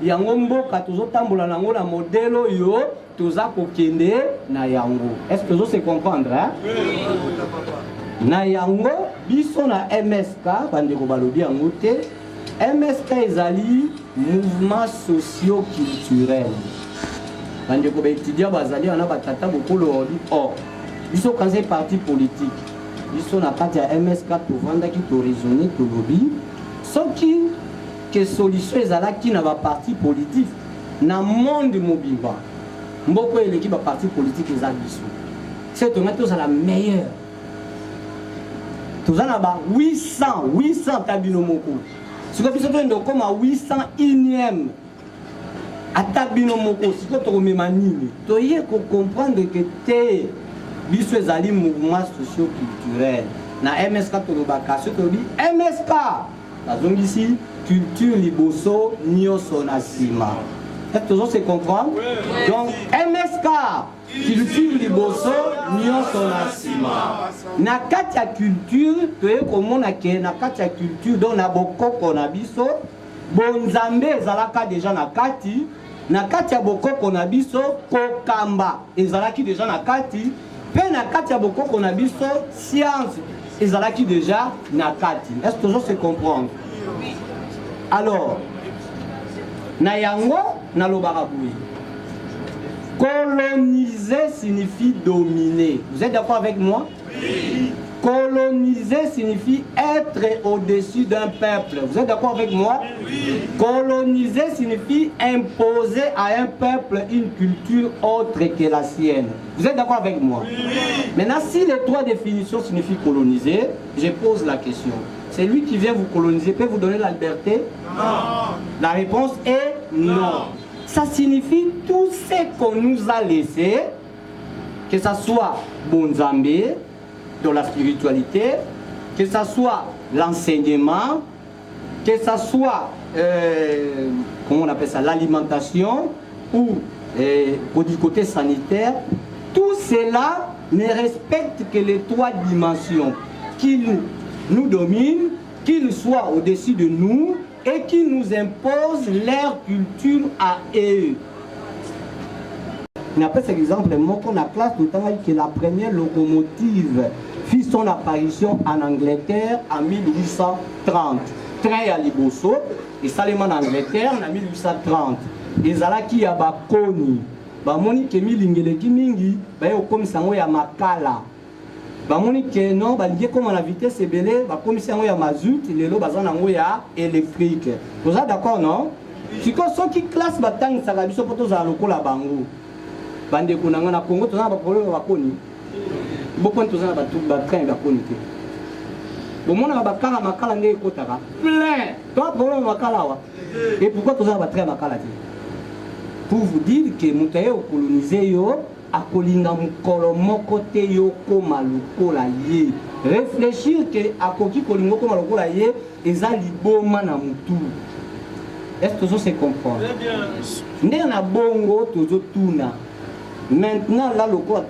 yango mboka tozotambola nango na modele oyo toza kokende na yango. Est-ce que se comprendre hein? Na yango biso na MSK bandeko balobi yango te MSK ezali mouvement socio-culturel bandeko baétudiant bazali wana batata bokolo odi or biso kanza parti politique biso na kati ya MSK tovandaki toraisonner tolobi soki ke solution ezalaki na baparti politique na monde mobimba mboko eleki baparti politique eza biso c'est tonga tozala meilleur tozana ba 800 tabino moko siko biso toende okoma 801e ata bino moko siko tokomema nini toye comprendre que te biso ezali mouvement socio-culturel na MSK tolobaka so tolobi MSK bazongisi culture liboso nyonso na nsima. Est-ce que vous se comprendre? Donc MSK culture liboso nyonso na nsima. Na kati ya culture toye komona ke na kati ya culture donc na bokoko na biso bonzambe ezalaka déjà na kati ya bokoko na biso kokamba ezalaki déjà na kati pe na kati ya bokoko na biso science ezalaki déjà na kati. Est-ce que vous se comprendre? Alors na yango nalobaka boye coloniser signifie dominer. Vous êtes d'accord avec moi? Oui. Coloniser signifie être au-dessus d'un peuple. Vous êtes d'accord avec moi? Oui. Coloniser signifie imposer à un peuple une culture autre que la sienne. Vous êtes d'accord avec moi? Oui. Maintenant, si les trois définitions signifient coloniser, je pose la question. Celui qui vient vous coloniser peut vous donner la liberté? Non. La réponse est non. Ça signifie tout ce qu'on nous a laissé, que ce soit Bonzambe, dans la spiritualité, que ce soit l'enseignement, que ça soit, comment on appelle ça, l'alimentation ou du côté sanitaire, tout cela ne respecte que les 3 dimensions, qu'ils nous dominent, qu'ils soient au-dessus de nous et qu'ils nous imposent leur culture à eux. On appelle cet exemple, moi, qu'on a classe tout le temps, que la première locomotive fit son apparition en Angleterre en 1830. Train à Liboso, et Salema en Angleterre en 1830. Et Zalaki ya bakoni, bamoni ke milingeleki mingi, baye okomisango ya makala. Bamoni ke non, balinge comme la vitesse ebele, bakomisango ya mazout, lelo bazanango ya électrique. Vous êtes d'accord, non? Si ceux qui classent batang sagabiso poto za lokola bango. Bande kunanga na Congo tozana ba problème bakoni. Beaucoup de gens ba train bakoni te. Bon mona ba kala makala ngai kotaka. Plein. Toi problème makala wa. Et pourquoi tozana ba train makala te? Pour vous dire que mutaye au coloniser yo akolinga mukolo moko te yo koma lokola ye. Réfléchir que akoki kolingo koma lokola ye eza liboma na mutu. Est-ce que ça se comprend? Ndé na bongo tozo tuna. Maintenant là le quoi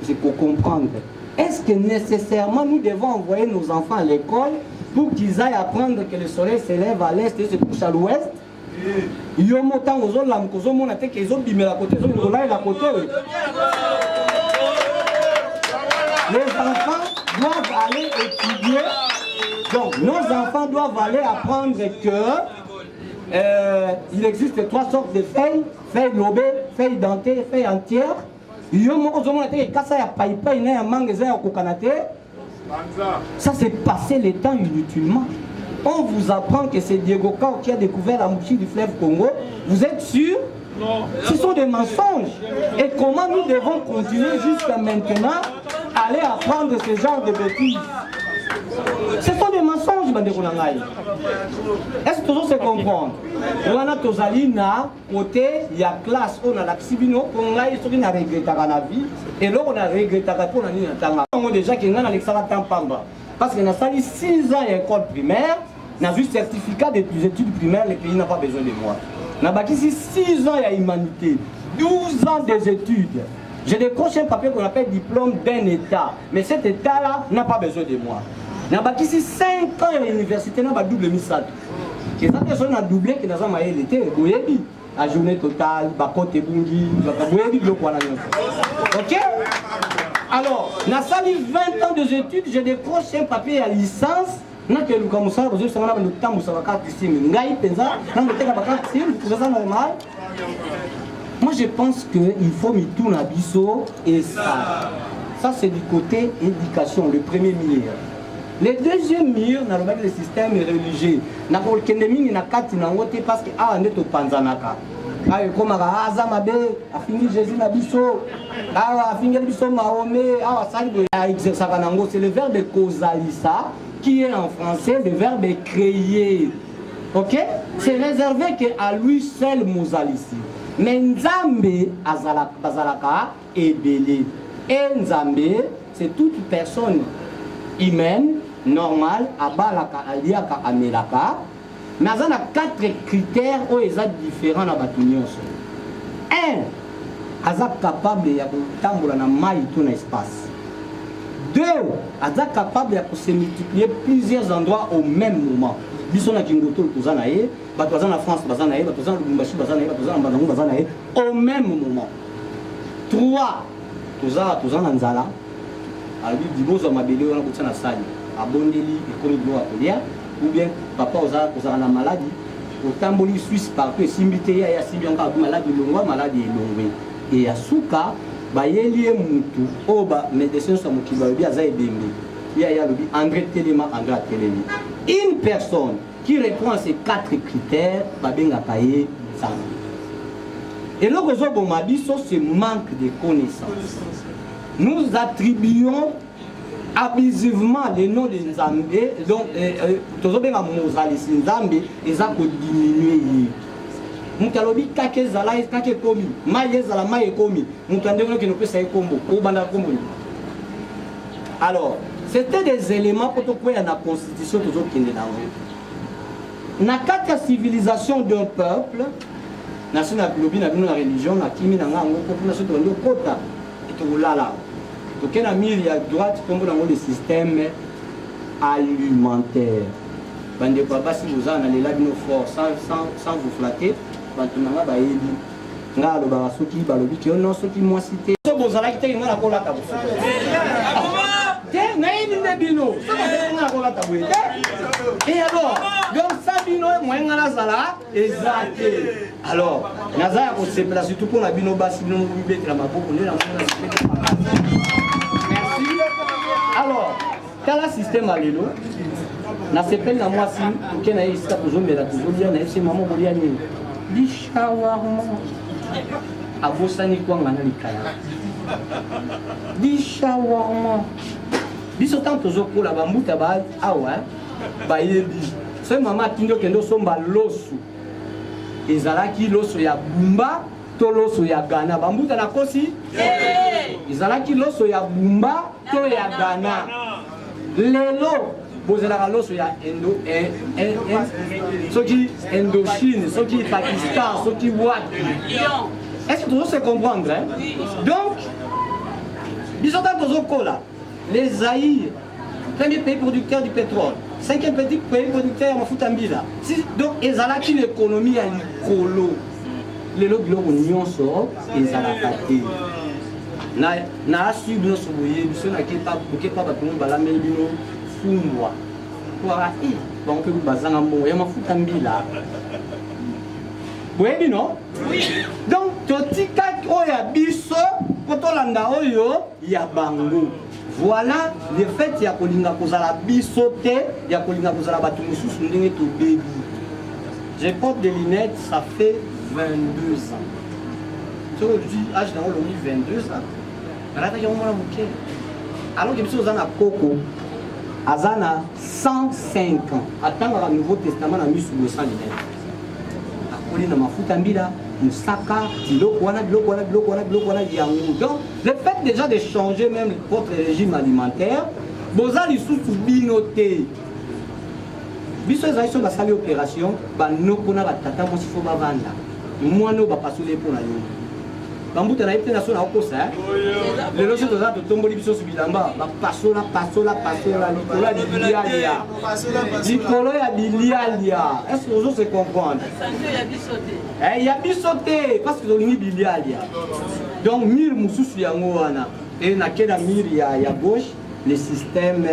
c'est pour comprendre. Est-ce que nécessairement nous devons envoyer nos enfants à l'école pour qu'ils aillent apprendre que le soleil se lève à l'est et se couche à l'ouest? Les enfants doivent aller étudier. Donc nos enfants doivent aller apprendre que il existe 3 sortes de feuilles, feuilles lobées, feuilles dentées, feuilles entières. Ça s'est passé le temps inutilement. On vous apprend que c'est Diego Cao qui a découvert la mouchie du fleuve Congo. Vous êtes sûr? Non. Ce sont des mensonges. Et comment nous devons continuer jusqu'à maintenant à aller apprendre ce genre de bêtises? Ce sont des mensonges, Bandekunangaï. Est-ce que tout se comprend? On a tozali na côté, il y a classe, on a l'axibino, on a historique na regretté la vie, et là on a regretté pour la ligne tanga. On a déjà qui n'a l'Alexandre Tampamba. Parce qu'on a sali 6 ans à l'école primaire, on a juste certificat des études primaires, le pays n'a pas besoin de moi. On a bâti 6 ans à l'humanité, 12 ans des études. J'ai décroché un papier qu'on appelle diplôme d'un État, mais cet État-là n'a pas besoin de moi. On a bâti 5 ans à l'université, on a double misade. Et ça, on a doublé que dans un maïs l'été, la journée totale, Bakote Bungi, ok? Alors, on a sali 20 ans de études, j'ai décroché un papier à licence. Moi je pense qu'il faut m'y na biso et ça. Ça c'est du côté éducation, le premier mire. Le deuxième mire, on a le système religieux. On a le parce que on est au Panzanaka. Comme Azamabe, a fini Jésus na biso, a fini biso Mahomet, c'est le verbe causalisa qui est en français le verbe créer. Ok? C'est réservé qu'à lui seul Mozalisi. Mais Nzambe azalaka ebele. Et Nzambe, c'est toute personne humaine, normale, abalaka, aliaka, amelaka. Mais il y a 4 critères où ils sont différents dans la 1, ils sont capables de tambola na mai tout l'espace. 2, ils sont capables de se multiplier plusieurs endroits au même moment. Biso na Kingoto tozanaye, bato na France bazanaye, bato na Lubumbashi bazanaye, bato na Bandango bazanaye au même moment. 3, tozana nzala. Alors dibozo mabele wana kutana sali. Abondeli ekomi do akolia. Ou bien papa aux la maladie, au tamboli suisse partout, simbité ya sibionka maladie longwa maladie longwe et asuka ba yelie mutu oba médecin so mokiba bi azaye bembe ya lobi André Telema André Telemi. Une personne qui répond à ces 4 critères ba benga paye ça. Et le réseau Bomabiso c'est manque de connaissances. Nous attribuons abusivement le nom de Nzambe, donc tozobenga mozalisi Nzambe eza ko diminuer. Mutalobi kake zala kake komi, maye zala maye komi, mutandeko ki no pesa ekombo, ko banda kombo. Alors, c'était des éléments pour to koya na constitution tozokende nango. na kati ya civilisation d'un peuple nasi na lobi na bino na religion na kimi na ngango population to ndo kota etolala toke na mire ya droite kombo nango le système alimentaire bande kwa basi boza na lela bino fort sans vous flatter bantu nanga bayebi nga aloba soki balobi ke non soki mwasi te so bozalaki te nga na kolata bo te nayebi nde bino so bozalaki nga na kolata boye te et alors donc ça bino mwenga nazala ezate alors naza ya kosepela surtout mpona bino basi bino mobibetela maboko nde namona merci alors tala système alelo nasepeli na mwasi toke na ye esika tozomela tozolia na ye se mama kolia nini lishawarma abosani kwanga na likaya lishawarma biso ntango tozokola bambuta awa bayebi so mama atindi okende osomba loso ezalaki loso ya bumba to loso ya gana bambuta na kosi ezalaki loso ya bumba to ya gana lelo bozalaka loso ya soki Indochine soki Pakistan soki wapi est-ce que tu se comprendre hein? Donc biso ntango tozokola les Zaïre premier pays producteur du pétrole 5e pays producteur ya mafuta mbila donc ezalaki l'économie ya likolo lelo biloko nyonso ezalaka te na asui bino so boye biso bokepa bato mo balameli bino fumbwa kwa bango mpe bazanga mbongo ya mafuta mbila boyebi no donc totikaki oyo ya biso po tolanda oyo ya bango. Voilà le fait ya kolinga kozala biso te ya kolinga kozala bato mosusu ndenge tobebi. Je porte des lunettes, ça fait 22 ans. Ce que je dis, âge dans le 22 ans. Alors que biso ozana koko azana 105 ans. Atanga le Nouveau Testament na misu 200 lunettes. Akoli na mafuta mbila Moussaka, biloko wana yango. Donc, le fait déjà de changer même votre régime alimentaire, boza lisusu binoté. Biso ezali so basali opération, banoko na batata mosi fo bavanda. Mwana ba pasule pona yo. Bambuta na ipte na so na okosa. Lelo so toza to tomboli biso su bilamba, ba pasola likola bilialia. Likolo ya bilialia. Est-ce que vous se comprendre? Il y a bisoté parce que l'on bilialia. Donc mire mususu yango wana et na kena mire ya gauche les systèmes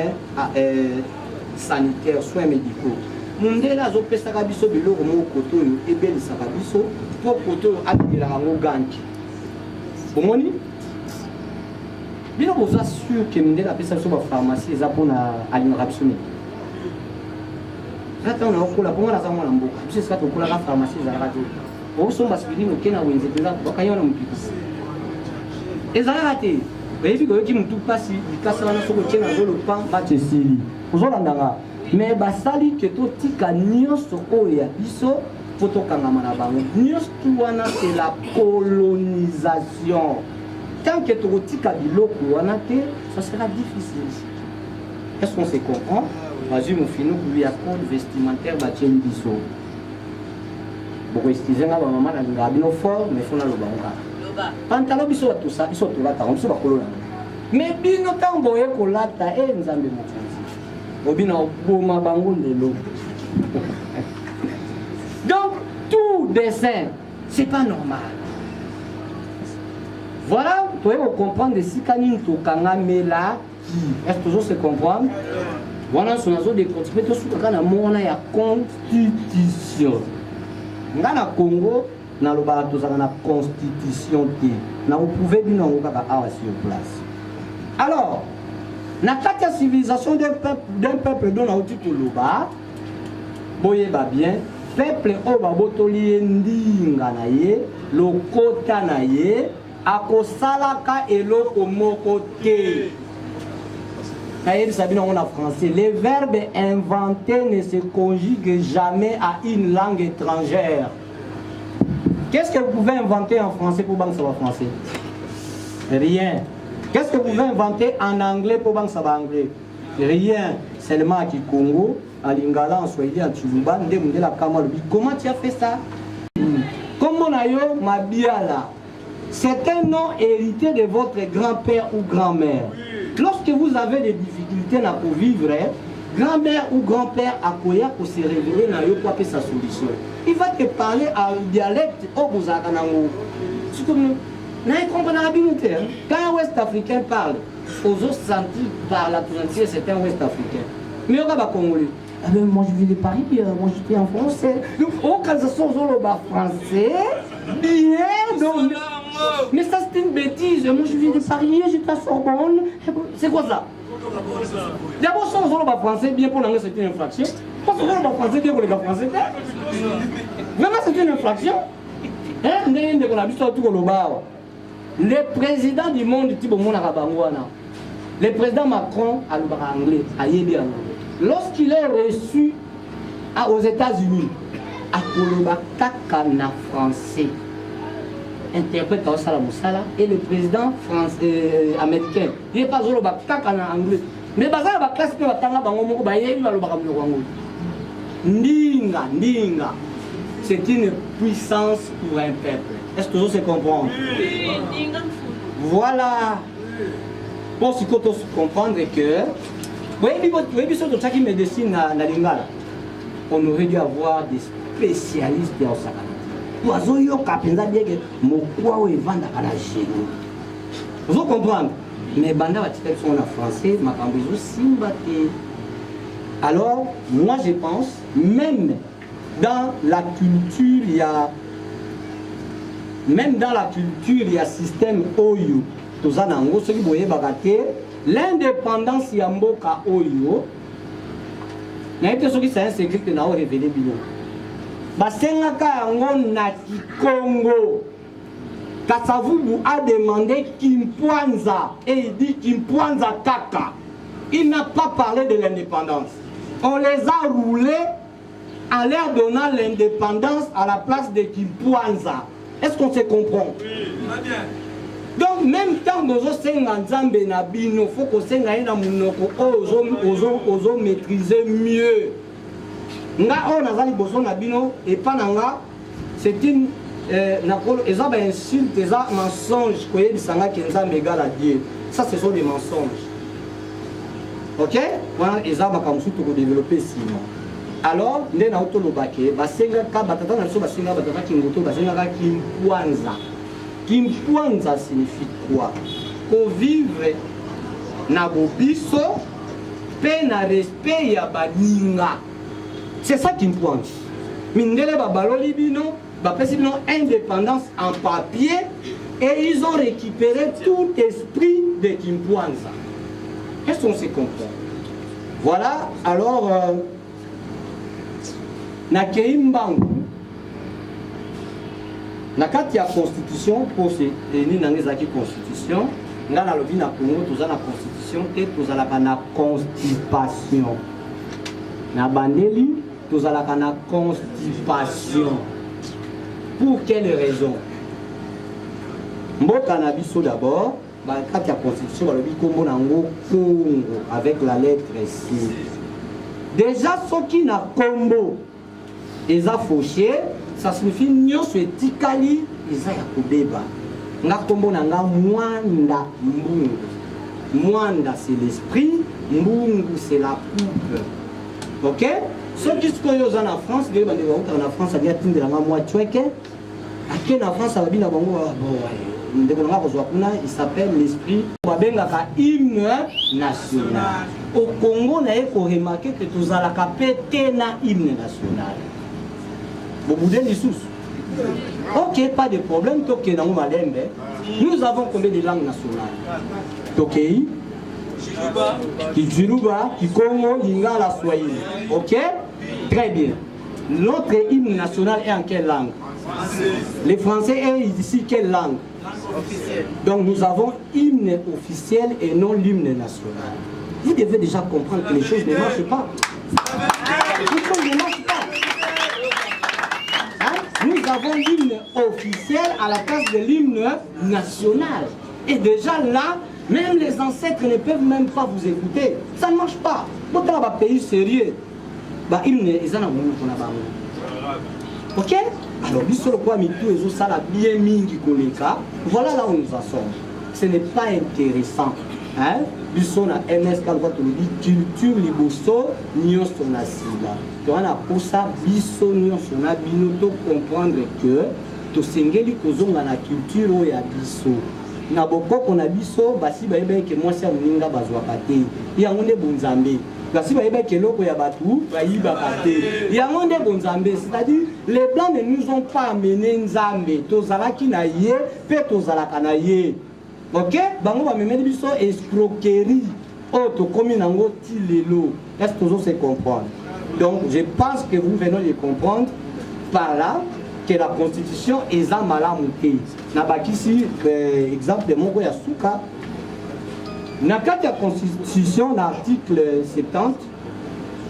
sanitaires soins médicaux. Mundela zo pesaka biso biloko mo koto yo ebelisaka biso po koto abila yango ganki. Bomoni bino boza sûr que mundela pesa biso ba pharmacie eza pona alimentation. Rata on a okola pour la zamona mboka. Biso ska to kola ka pharmacie za radio. Osomba sibili okena wenze peza bakayona mpikisi. Ezala te. Bebi ko yoki mutu pasi likasa wana soko tena zo le pan ba tesili. Ozolandanga mais basali que to tika nyonso oyo ya biso poto kangama na bango. Nyonso wana c'est la colonisation. Tant que to tika biloko wana te, ça sera difficile. Est-ce qu'on se comprend? Vas-y mon fino pour ya code vestimentaire ba tien biso. Boko estizenga ba mama na ngabino fort mais fona lo bango. Pantalon biso to sa biso to lata biso ba kolona. Mais bino tango e kolata e nzambe mokonzi. Obina oboma bango lelo. Donc tout dessin c'est pas normal. Voilà, tu dois comprendre si kanine to kanga mela qui est-ce que se comprendre? Voilà son azo de continuer to su kana mona ya constitution. Ngana Congo na loba tozala na constitution te na vous pouvez bino kaka awa sur place. Alors na kati ya civilisation d'un peuple dont na otutu loba boyeba bien peuple o babotoli ndinga na ye lokota na ye akosalaka eloko moko te. En français, les verbes inventés ne se conjuguent jamais à une langue étrangère. Qu'est-ce que vous pouvez inventer en français pour banque savoir français? Rien. Qu'est-ce que vous pouvez inventer en anglais pour banque savoir anglais? Rien. Seulement à Congo, en lingala, en swahili, en chilumba, comment tu as fait ça? Comment nayo mabiala? C'est un nom hérité de votre grand-père ou grand-mère. Lorsque vous avez des difficultés pour vivre, grand-mère ou grand-père a koya pour se révéler na yo pour appeler sa solution. Il va te parler en dialecte au Bouzakanango. C'est comme quand un Ouest africain parle, aux autres sentis par la Tunisia, c'est un Ouest africain. Mais on va Congolais. Ah ben moi je vis de Paris, moi j'étais en français. Donc au cas où on français, bien donc. Mais ça c'est une bêtise. Moi je vis de Paris, j'étais à Sorbonne. C'est quoi ça? D'abord, si on parle français, bien pour l'anglais, c'est une infraction. Parce que on parle français, bien pour les gars français. Vraiment, c'est une infraction. Le président du monde, le président Macron, a anglais, lorsqu'il est reçu aux États-Unis, à Kolobakakana français, interprète au Salamoussala, et le président américain, il n'est pas au Bakakana anglais. Mais baza ba classe pe batanga bango moko ba yebi ba lobaka mlo wango. Ndinga. C'est une puissance pour un peuple. Est-ce que vous se comprendre? Voilà. Pour se comprendre que oui, sur tout ça qui médecine na lingala. On aurait dû avoir des spécialistes dans ça. Oiseau yo kapenza bien que mokwa o evanda kala génie. Vous comprenez? Mais banda batikali sont en français, ma cambizo simbate. Alors, moi je pense, même dans la culture, il y a système Oyo. Tout ça, l'indépendance yamboka Oyo. C'est un secret que nous avons révélé. Basengaka yango na Congo. Kassavubu a demandé Kimpwanza et il dit Kimpwanza Kaka. Il n'a pas parlé de l'indépendance. On les a roulés en leur donnant l'indépendance à la place de Kimpwanza. Est-ce qu'on se comprend? Oui, très bien. Donc même quand nous avons il faut que nous maîtriser mieux. C'est une insulte, des mensonges, ça ce sont des mensonges. Ok? Voilà, ils ont développé sinon. Alors, nous Kimpwanza signifie quoi? Pour vivre na bobiso, pe na respect ya baninga. C'est ça Kimpwanza. Mindele babaloli bino, bapesi bino indépendance en papier et ils ont récupéré tout esprit de Kimpwanza. Qu'est-ce qu'on se comprend? Voilà, alors na Keimbangu. Na kati ya constitution pour se tenir dans les acquis constitution, nga na lobi na Congo toza na constitution et toza la na constipation. Na bandeli toza la na constipation. Pour quelle raison? Mboka na biso d'abord, ba kati ya constitution ba lobi kombo nango Congo avec la lettre C. Déjà ceux qui na kombo eza fauché, ça signifie nyonso etikali eza ya kobeba. Nga kombo na nga mwanda mbungu. Mwanda c'est l'esprit, mbungu c'est la coupe. Ok? Ceux qui sont en France, les gens en France, ça vient de la moi tchoueke. Aquí en France, ça va bien il s'appelle l'esprit. On va bien hymne national. Au Congo, on a remarqué que tous à la capete na hymne national. Ok, pas de problème. Nous avons combien de langues nationales? Tokei, Kijuruba, Kikongo, Lingala, Swahili. Ok? Très bien. Notre hymne national est en quelle langue? Les Français est ici quelle langue? Donc nous avons hymne officiel et non l'hymne national. Vous devez déjà comprendre que les choses ne marchent pas. Les choses ne marchent pas. Nous avons l'hymne officiel à la place de l'hymne national. Et déjà là, même les ancêtres ne peuvent même pas vous écouter. Ça ne marche pas. Pourtant, un pays sérieux. ba hymne ezana monoko na bango. Ok? Alors biso le quoi mitou ezo sala bien mingi koleka. Voilà là où nous en sommes. Ce n'est pas intéressant. Hein? Biso na MS quand on dit culture liboso nyonso na sila. To wana posa biso nyonso na bino to comprendre que to sengeli kozonga na culture o ya biso. Na bokoko na biso basi ba yeba ke mwasi ya moninga bazwaka te. Yango nde bonzambe. Basi ba yeba ke loko ya batu ba yibaka te. Yango nde bonzambe, c'est-à-dire les blancs ne nous ont pas amené nzambe. Tozalaki na ye pe tozalaka na ye. Ok? Bango ba memeli biso escroquerie. Oh, to komi nango ti lelo. Est-ce que vous se comprendre? Donc, je pense que vous venez de comprendre par là que la constitution est en malamouté. Nabakisi, exemple de Moko Yasuka. Dans la constitution, l'article 70,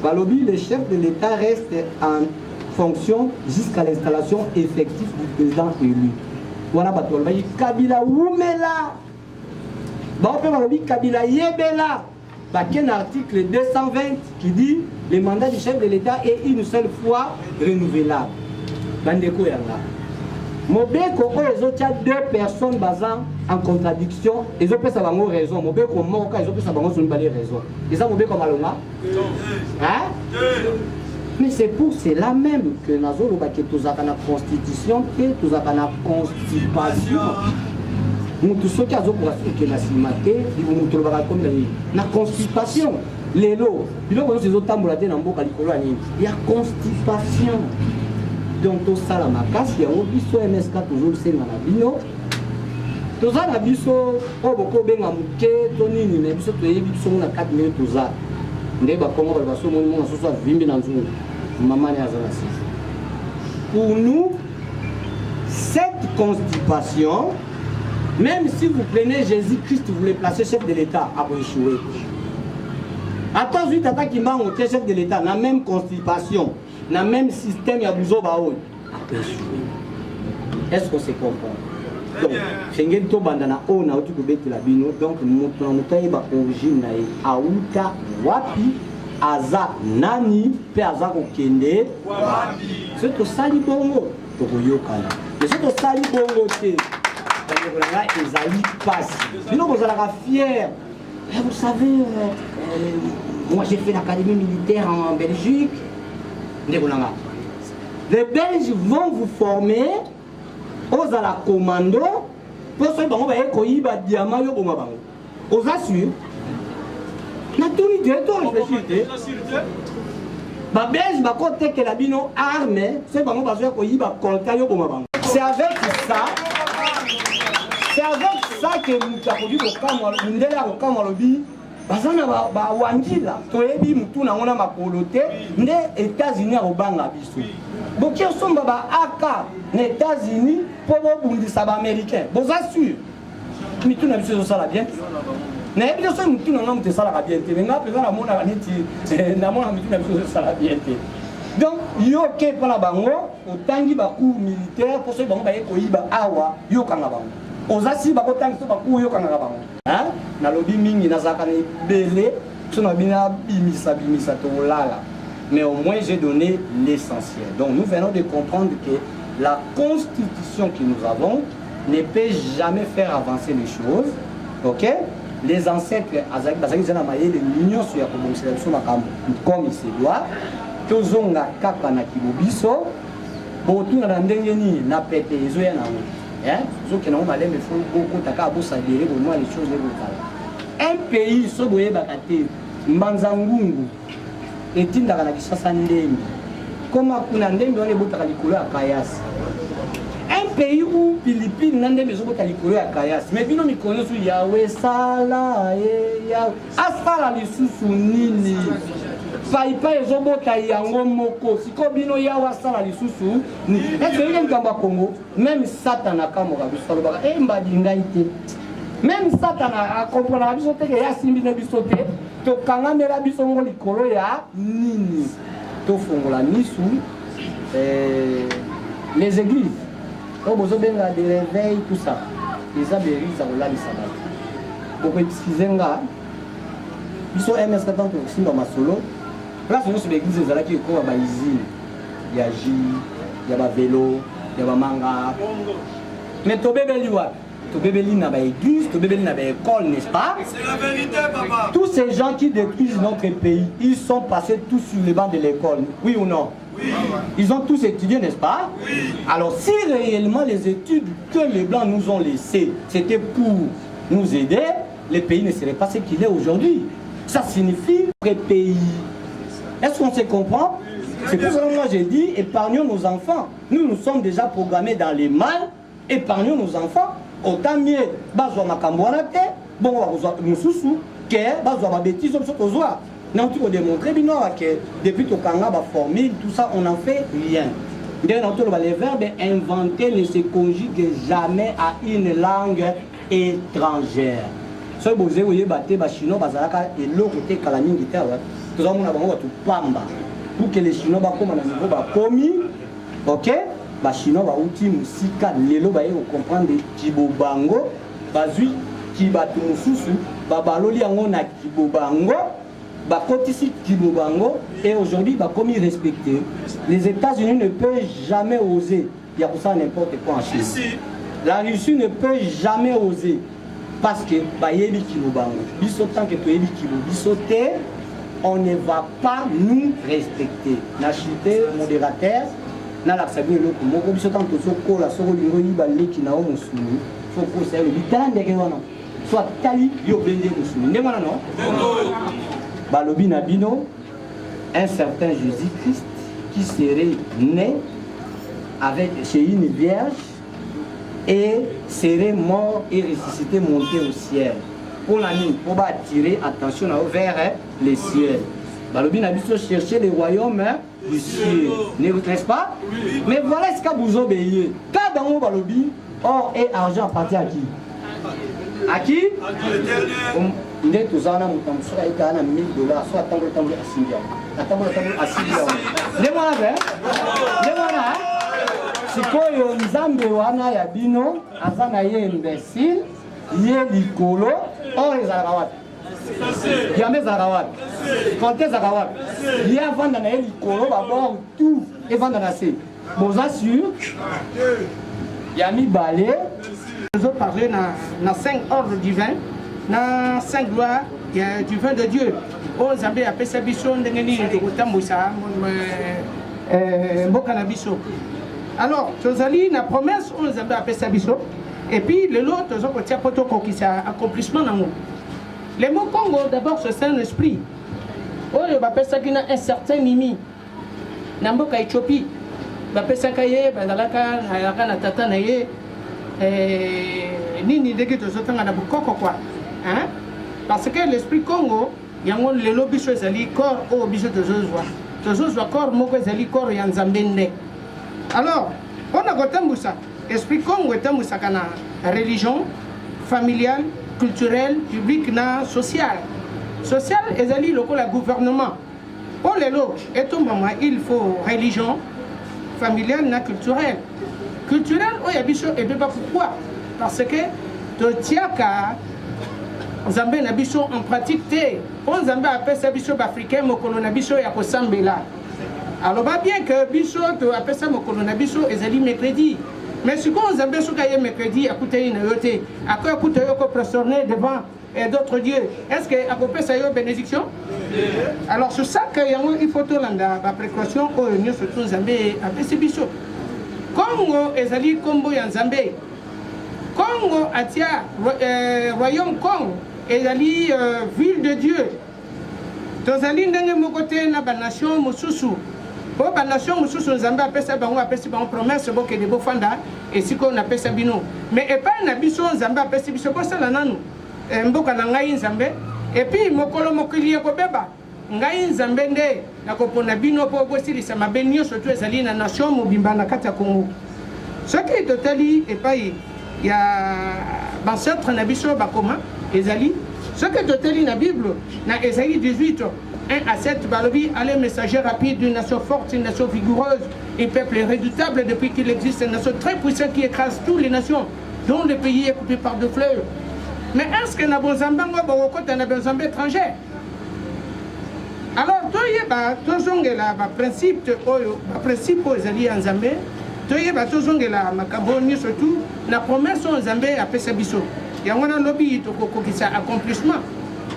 Balobi, le chef de l'État reste en fonction jusqu'à l'installation effective du président élu. Voilà, Kabila Oumela. Balobi, Kabila Yebela. Il y a un article 220 qui dit le mandat du chef de l'État est une seule fois renouvelable. Bandeko Yanga. Mobeko, ils ont deux personnes basant en contradiction. Ils ont pas sa raison. Mobeko, Moka, ils ont pas sa raison. Ils ont Mobeko Malonga. Hein? Mais c'est pour cela même que nous avons la constitution et nous avons la constipation. Nous sommes tous la constipation. Les lots, il y a constipation. Donc, tout ça, la macasse, il y a un MSK toujours le Sénat. Tout ça, la biso, oh, beaucoup bien à mouquet, Tony, mais biso, tu es biso, on a 4 minutes, tout ça. Ndeba, comment on va se monter, on se soit 20 000 dans une maman et Azanassi. Pour nous, cette constipation, même si vous prenez Jésus-Christ, vous le placez chef de l'État, a échoué. Attends, vite, attaque qui m'a monté chef de l'État, la même constipation. Dans le même système, il y a besoin de est-ce qu'on se comprend? Donc, c'est un bandana on a la bino. Donc, nous avons origine Aouta Wapi Aza Nani Pe Aza Okende. C'est au Sali Bongo. Mais c'est au Sali Bongo. Ils allaient passer. Sinon, vous allez fiers. Vous savez, moi j'ai fait l'académie militaire en Belgique. Les Belges vont vous former aux à la commando pour ce que vous diamant aux assure. Na tout ni de tout réfléchir. Ba Belge ba côté que la bino armée, c'est pas moi besoin que ba compter yo bomba. C'est avec ça. C'est avec ça que nous avons dit au camp ndela au camp lobby. Bazana ba wangila toyebi mutu na ngona makolote nde États-Unis obanga biso. Boki osomba ba aka na États-Unis pour bondisa ba américain. Vous assure. Mutu na biso sala bien. Na yebi so mutu na ngamu te sala bien te. Nga peza na mona neti na mona mutu na biso sala bien te. Donc yo ke pala bango otangi ba coup militaire pour so bango ba ekoyiba awa yo kanga bango. Osasi ba kotangi so ba coup yo kanga bango. Hein? Na lobby mingi na zakane belé, so na bina bimisa to lala. Mais au moins j'ai donné l'essentiel. Donc nous venons de comprendre que la constitution que nous avons ne peut jamais faire avancer les choses. OK? Les ancêtres azaki bazaki zana maye l'union sur ya kobongisa so makambo comme il se doit. Tozonga kaka na kibobiso. Botu na ndenge ni na pete ezoya na hein? Un pays, so boye bakate, Mbanzangungu, etindaka na kisasa ndembi. Koma kuna ndembi wane botaka likolo ya kayasi. Un pays où Philippines ndembi zo botaka likolo ya kayasi. Mais bino mikono su Yahweh sala ya asala lisusu nini. Faipa ezobota yango moko siko bino yawa sala lisusu ni est-ce que ngamba Congo même Satana kamoka biso baka mbadi ngaite même Satana a comprendre biso te ya simbi na biso te to kanga mera biso ngo likolo ya nini to fongola misu les églises au bozo benga de réveil tout ça les abéris ça la bisaba beaucoup excuser nga biso MS 14 simba masolo Place nous sur l'église des Alaki, il y a des usines, il y a J, il y a des vélos, il y a des mangas. Mais ton bébé n'a pas d'église, ton bébé n'a pas d'école, n'est-ce pas? C'est la vérité, papa. Tous ces gens qui détruisent notre pays, ils sont passés tous sur les bancs de l'école, oui ou non? Oui. Ils ont tous étudié, n'est-ce pas? Oui. Alors si réellement les études que les Blancs nous ont laissées, c'était pour nous aider, le pays ne serait pas ce qu'il est aujourd'hui. Ça signifie que pays. Est-ce qu'on se comprend? C'est pour ça que moi j'ai dit, épargnons nos enfants. Nous sommes déjà programmés dans les mal, épargnons nos enfants. Autant mieux, bazwa makambouanate, bon, nous que bazwa ma bêtise, on se voit. Non, tu peux démontrer que depuis que tu as formule, tout ça, on n'en fait rien. Les verbes inventés ne se conjuguent jamais à une langue étrangère. Ce que vous voyez, les Chinois, et l'autre côté, quand la ligne guitare, tout le monde a tout pamba. Pour que les Chinois comme à niveau commis, ok? Les Chinois vont outil musika, les lots vont comprendre Kibobango, bazui, Kibatu Mususu, babaloli ango na Kibobango. Bakotisi Kibobango et aujourd'hui commis respecté. Les États-Unis ne peuvent jamais oser. Il y a pour ça n'importe quoi en Chine. La Russie ne peut jamais oser parce que Bayebi Kibobango. Tant que tu es Kibobango, on ne va pas nous respecter. Na chité modérateur, na la sabi le moko biso tant que soko la soko lingo yibale ki na o musulu. Soko c'est le bitande ke wana. Soit tali yo bende musulu. Ndemana non? Balobi Nabino, un certain Jésus-Christ qui serait né chez une vierge et serait mort et ressuscité, monté au ciel. Pour attirer attention vers les cieux. Balobi Nabino chercher les royaumes du ciel, n'est-ce pas? Mais voilà ce qu'a vous obéi. Quand dans mon Balobi, or et argent appartient à qui? À qui? Nde tozana mutambo soka ikana $1000 so atambo asimbia atambo asimbia ndemona be ndemona sikoyo nzambe wana ya bino azana ye imbécile ye likolo or ezalaka wapi yambe ezalaka wapi konte ezalaka wapi ye avanda na ye likolo babor tout evanda na se boza sur ya mibale nous avons parlé dans 5 ordres divins. Na 5 gloires du vin de Dieu. Oh, Zambé a fait sa bichon de Neni de Gotamoussa, Mbokanabiso. Alors, Tozali, la promesse, on Zambé a fait sa bichon. Et puis, le lot, Tozo Kotia Potoko qui s'est accomplissement dans nous. Les mots Congo, d'abord, ce Saint-Esprit. Oh, il va faire ça qui a un certain Mimi. Namboka Éthiopie. Il va faire ça qui est, Bazalaka, Hayaka, Tata Naye. Nini de qui Tozo Tanga Nabukoko quoi. Hein? Parce que l'esprit Congo, il y a un lobby sur les corps au bijoux de Zozwa. Zozwa corps, moko zali corps et en Zambende. Alors, on a goûté ça. L'esprit Congo est un religion familiale, culturelle, publique, sociale. Sociale, et zali le gouvernement. Pour les lots, et tout moment, il faut religion familiale, culturelle. Culturelle, il y a bijoux et pas pourquoi? Parce que de Tiaka, Zambé na biso en pratique té. On Zambé appelle ça biso africain mo kolona biso ya ko sambela. Alors va bien que biso to appelle ça mo kolona biso ezali mercredi. Mais si on Zambé so kaye mercredi akouté une yoté, akouté akouté yo ko pressorner devant et d'autres dieux. Est-ce que akopé ça yo bénédiction? Alors sur ça que il faut to landa ba précaution au union surtout Zambé appelle ça biso. Congo ezali kombo ya Zambé. Congo atia royaume Congo ezali ville de Dieu. Tozali ndenge mokote na ba nation mosusu. Po ba nation mosusu Nzambe apesa bango apesi bango promesse boke de bofanda et siko na pesa bino. Mais et pas na biso Nzambe apesi biso ko sala nanu. Mboka na ngai Nzambe et puis mokolo mokili ko beba. Ngai Nzambe nde na kopona bino po bosilisa mabe nyonso to ezali na nation mobimba na kati ya Congo. Ce qui est totali et pas il y a ancêtre na biso bakoma ezali ce que totali na Bible na Ésaïe 18 1 à 7 balobi allez messager rapide d'une nation forte, une nation vigoureuse, un peuple redoutable depuis qu'il existe, une nation très puissante qui écrase toutes les nations dont le pays est coupé par deux fleuves. Mais est-ce que na bonzambango bokota na bonzambe étranger? Alors Alors, tozongela ba principe oyo, ba principe ezali ya Nzambe, toyeba tozongela makambo nyonso tu na promesse oyo Nzambe apesa biso. Yango na lobi tokokokisa accomplissement.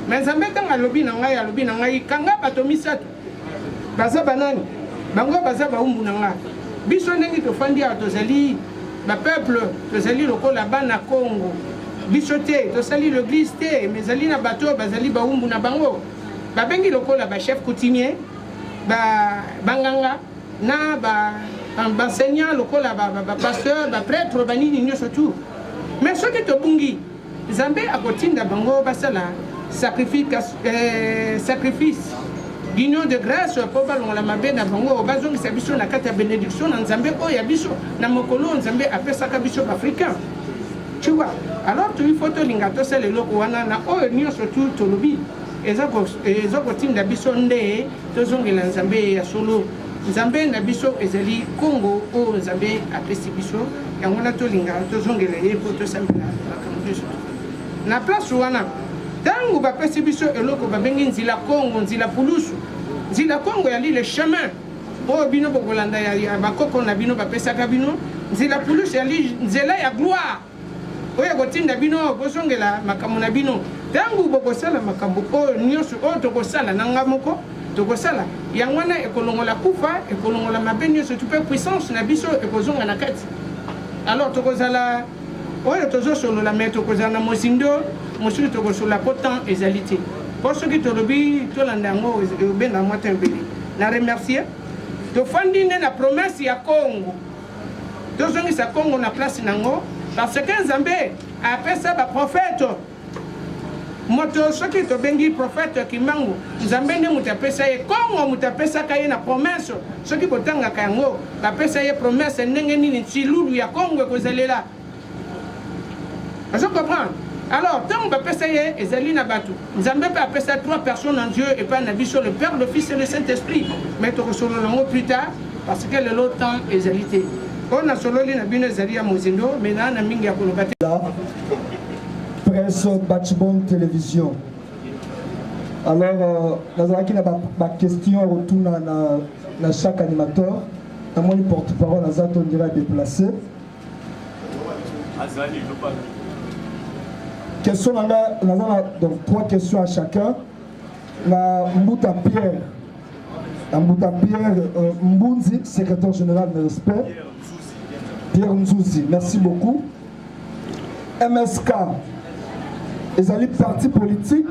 Mais Nzambe kanga lobi na ngai kanga bato misato. Baza banani? Bango baza baumbu na ngai. Biso ndenge tofandi ya tozali ba peuple, tozali lokola bana Congo. Biso te, tozali l'église te, mais zali na bato bazali baumbu na bango. Babengi lokola ba chef coutumier, ba banganga na ba enseignant lokola ba pasteur, ba prêtre banini nyonso tout. Mais ce qui te bungi, Nzambe akotinda bango basala sacrifice d'union de grâce pour balongola mabe na bango bazongisa biso na kati ya bénédiction na Nzambe oyo ya biso na mokolo Nzambe apesaka biso africain. Tu vois, alors tu faut tolinga tosala eloko wana na oyo nyonso tout tolobi ezokotinda biso nde tozongela Nzambe ya solo. Nzambe na biso ezali Congo oyo Nzambe apesi biso yango na tolinga tozongela ye po tosambela makambo biso na place wana tango bapesi biso eloko babengi nzila Congo nzila pulusu. Nzila Congo yali le chemin oyo bino bokolanda ya bakoko na bino bapesaka bino. Nzila pulusu yali nzela ya gloire oyo kotinda bino bozongela makambo na bino. Tango bokosala makambo oyo nyonso oyo tokosala nanga moko tokosala yango wana ekolongola kufa ekolongola mabe nyonso tu pe puissance na biso ekozonga na kati. Alors tokozala oyo tozosolola me tokozala na mozindo mosusu tokosola po temps ezali te po soki tolobi tolanda yango obenga mwa te ebele na remercier tofandi nde na promesse ya Congo tozongisa Congo na place nango parce que Nzambe apesa baprofete moto soki tobengi prophète Kimbangu Nzambe nde moto apesa ye Congo moto apesaka ye na promesse soki botangaka yango bapesa ye promesse ndenge nini ntilulu ya Congo ekozalela. Je comprends. Alors, tant on va passer, ezali na batu. Nzambe peut appeler 3 personnes en Dieu et pas na biso le Père, le Fils et le Saint-Esprit. Mais tu reçois le plus tard parce que le lot temps ezalité. On a solo li na bino ezali ya mozindo, mais na na mingi ya kolobate. Presse Bachibon Télévision. Alors, dans la question retourne à chaque animateur. À mon porte-parole, on dirait déplacé. Question, donc 3 questions à chacun. La Mbouta Pierre, Mbunzi, secrétaire général de respect. Pierre Nzouzi, merci beaucoup. MSK, les partis politiques,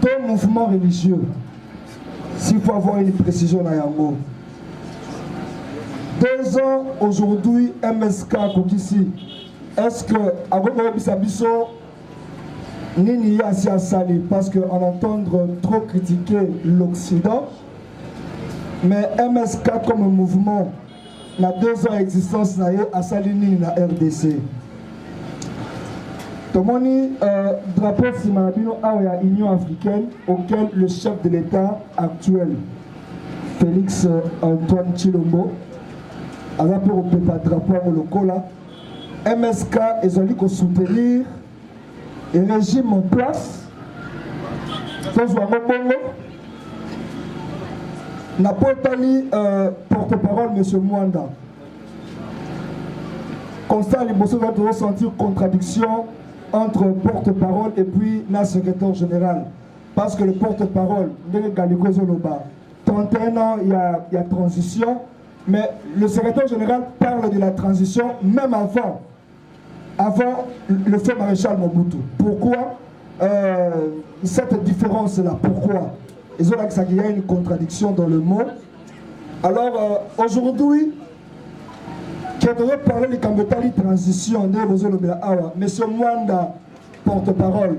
tout mouvement religieux. S'il faut avoir une précision dans Yango. 2 ans aujourd'hui, MSK Kokisi. Est-ce que Agogo Bisabiso Nini Yassia Sali, parce qu'on entend trop critiquer l'Occident, mais MSK comme mouvement n'a 2 ans d'existence à Salini na RDC. Tomoni drapeau Simanabino à l'Union africaine auquel le chef de l'État actuel, Félix Antoine Tshilombo, a rappelé au drapeau au Lokola. MSK ils ont dit qu'on soutenir le régime en place. N'a pas été porte-parole M. Mwanda. Constat, les Bossons vont ressentir contradiction entre porte-parole et puis le secrétaire général. Parce que le porte-parole, 31 ans, il y a transition. Mais le secrétaire général parle de la transition même avant le fait maréchal Mobutu. Pourquoi cette différence-là? Pourquoi? Ils ont là qu'il y a une contradiction dans le mot. Alors aujourd'hui, qui devrait parler de Kambetali transition, M. Mwanda, porte-parole,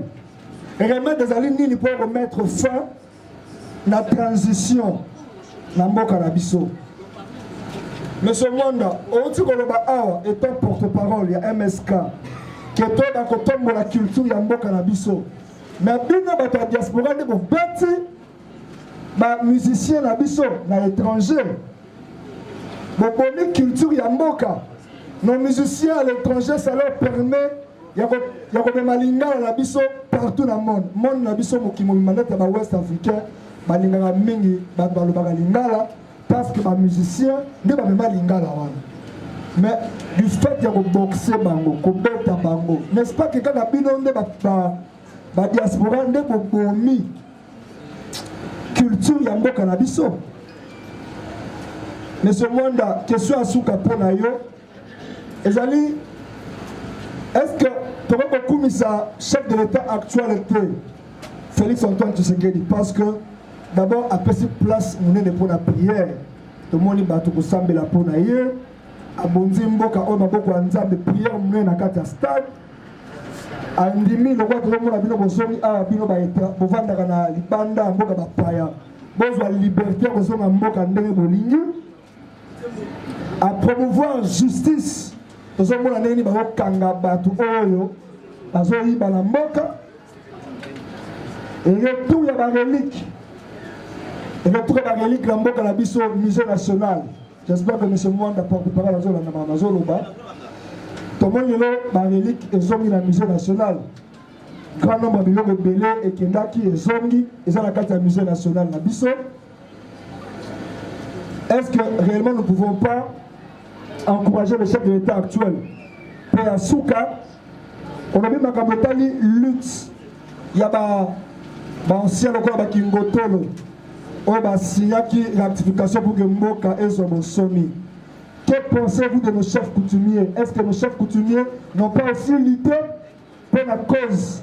remettre des alignes pour remettre fin à la transition dans Mboka Nabiso. Monsieur Mwanda, étant porte-parole, il y a MSK, qui est dans le côté de la culture de Mboka Nabiso. Mais bien dans la diaspora, il y a des musiciens Nabiso, dans l'étranger. La culture de Mboka, nos musiciens à l'étranger, ça leur permet, il y a des malinga Nabiso partout dans le monde. Le monde Nabiso, qui est l'Ouest africain, balingaka mingi bato balobaka lingala parce que bamusicien nde bamema lingala wana. Mais du fait ya koboxe bango kobeta bango, n'est-ce pas que kaka bino nde badiaspora nde bobomi culture ya mboka na biso. Monsieur Mwanda, question asuka mpona yo ezali, est-ce que tu vas beaucoup chef de l'État actuel Félix Antoine Tshisekedi, parce que d'abord après cette place on est pour la prière, tout le monde va tout sambé la pour naïe, abondi mboka on a beaucoup de prière on est na kati stade, andimi le roi tout le monde a bino bosoni a bino ba eta bovanda kana libanda mboka ba paya, bozwa liberté bozonga mboka ndenge bolingi, à promouvoir justice. Nous avons dit que nous avons et retour à la relique. Et retour à la relique, la musée national. J'espère que M. Mwanda porte parole à la Zoloba. Tout le monde est la relique et zongi la musée national. Grand nombre de gens belé et Kendaki et zongi, ils ont la carte à la musée national. Est-ce que réellement nous ne pouvons pas encourager le chef de l'État actuel? Pour Souka, on a vu Makabotali lutte. Il y a un ancien local qui Ngotolo. On a signé la ratification pour que Mboka et son sommet. Que pensez-vous de nos chefs coutumiers? Est-ce que nos chefs coutumiers n'ont pas aussi lutté pour la cause?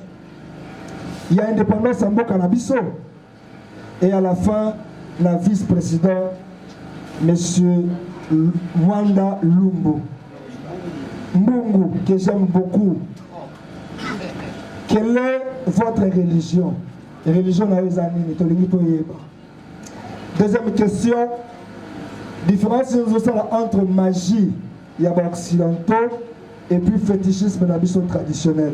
Il y a indépendance en Mboka Nabiso. Et à la fin, la vice-président, Monsieur Mwanda Lumbo. Mbungu, que j'aime beaucoup. Quelle est votre religion? La religion Deuxième question. Différence entre magie, occidentaux, et puis fétichisme traditionnel.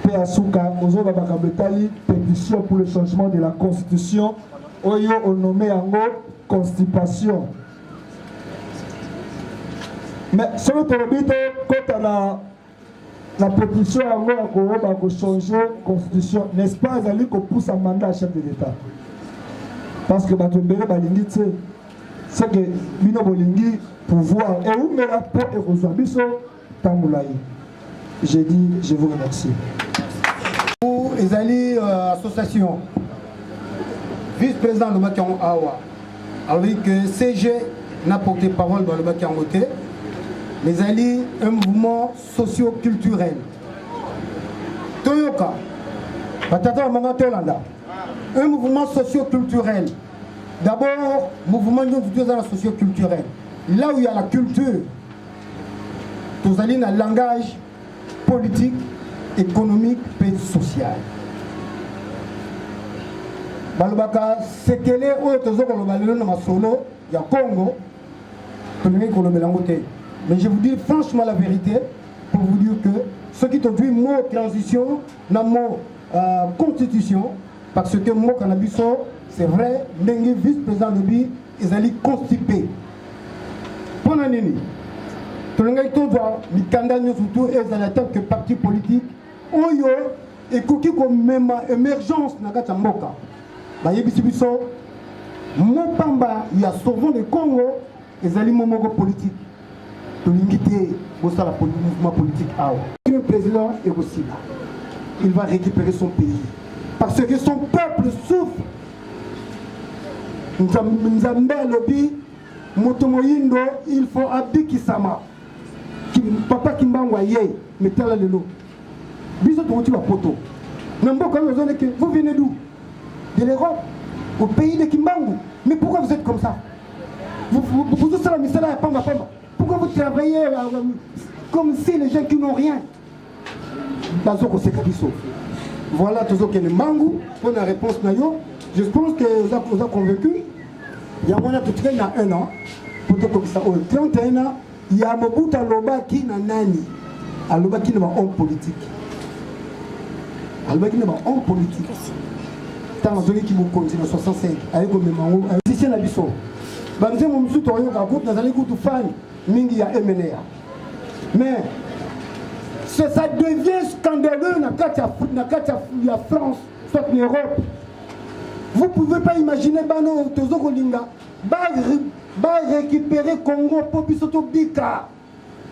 Péasuka, Ozo Babakabetali, pétition pour le changement de la constitution. Oyo on nommé en constipation. Mais sur le territoire, quand on a la pétition pour changer la constitution, n'est-ce pas qu'on pousse un mandat à chef de l'État? Parce que c'est que Bino Bolingi pouvoir et où me la paix et Rosabiso Tamoulaï. J'ai dit, je vous remercie. Pour les alliés association, vice-président de Makiango Awa, avec que CG n'a porté parole dans le Makiango T, les alliés, un mouvement socio-culturel. Toyoka, Batata Mamatolanda, un mouvement socio-culturel. D'abord, mouvement socio-culturel. Là où il y a la culture, tous alliés dans le langage politique, économique et social. Balobaka, c'est qu'elle est autre chose que solo, il y a Congo, mais je vous dis franchement la vérité pour vous dire que ce qui te dit mot transition, dans mot constitution, parce que mot cannabis, c'est vrai, les vice-président de BI, ils allaient constiper. Pendant l'année, tout le monde les candidats surtout et dans la tête que parti politique, oyo et cookie comme même émergence dans la Mboka. Bah yebisibiso, mon pamba, il y a souvent le Congo, les alliés politique. De l'unité, pour ça le mouvement politique. Le président est aussi là. Il va récupérer son pays. Parce que son peuple souffre. Nzambe lobby, Motomoyindo, il faut Abdi Kisama. Papa Kimbangwa Ye, mettez-la le lot. Bisous de Motiva Poto. Vous venez d'où? De l'Europe, au pays de Kimbangu. Mais pourquoi vous êtes comme ça? Vous êtes là, mais c'est là, Pamba Pamba. Pourquoi vous travaillez comme si les gens qui n'ont rien? Voilà, tout ce qui est le mangou. Pour la réponse, je pense que vous avez convaincu. Il y a un an, pour ça, au 31 ans, il y a Mobuta Loba qui n'a nani. Aloba qui n'a pas homme politique. Aloba qui n'a pas homme politique. Tant qui vous continue en 65, avec le mémoire, c'est un abysso. Banze mon sou toyo ka groupe nazali kutu fan mingi ya MNA. Mais ça devient scandaleux na kati ya France, soit en Europe. Vous ne pouvez pas imaginer Bano Tozo Kolinga va récupérer Congo pour Bisoto Bika.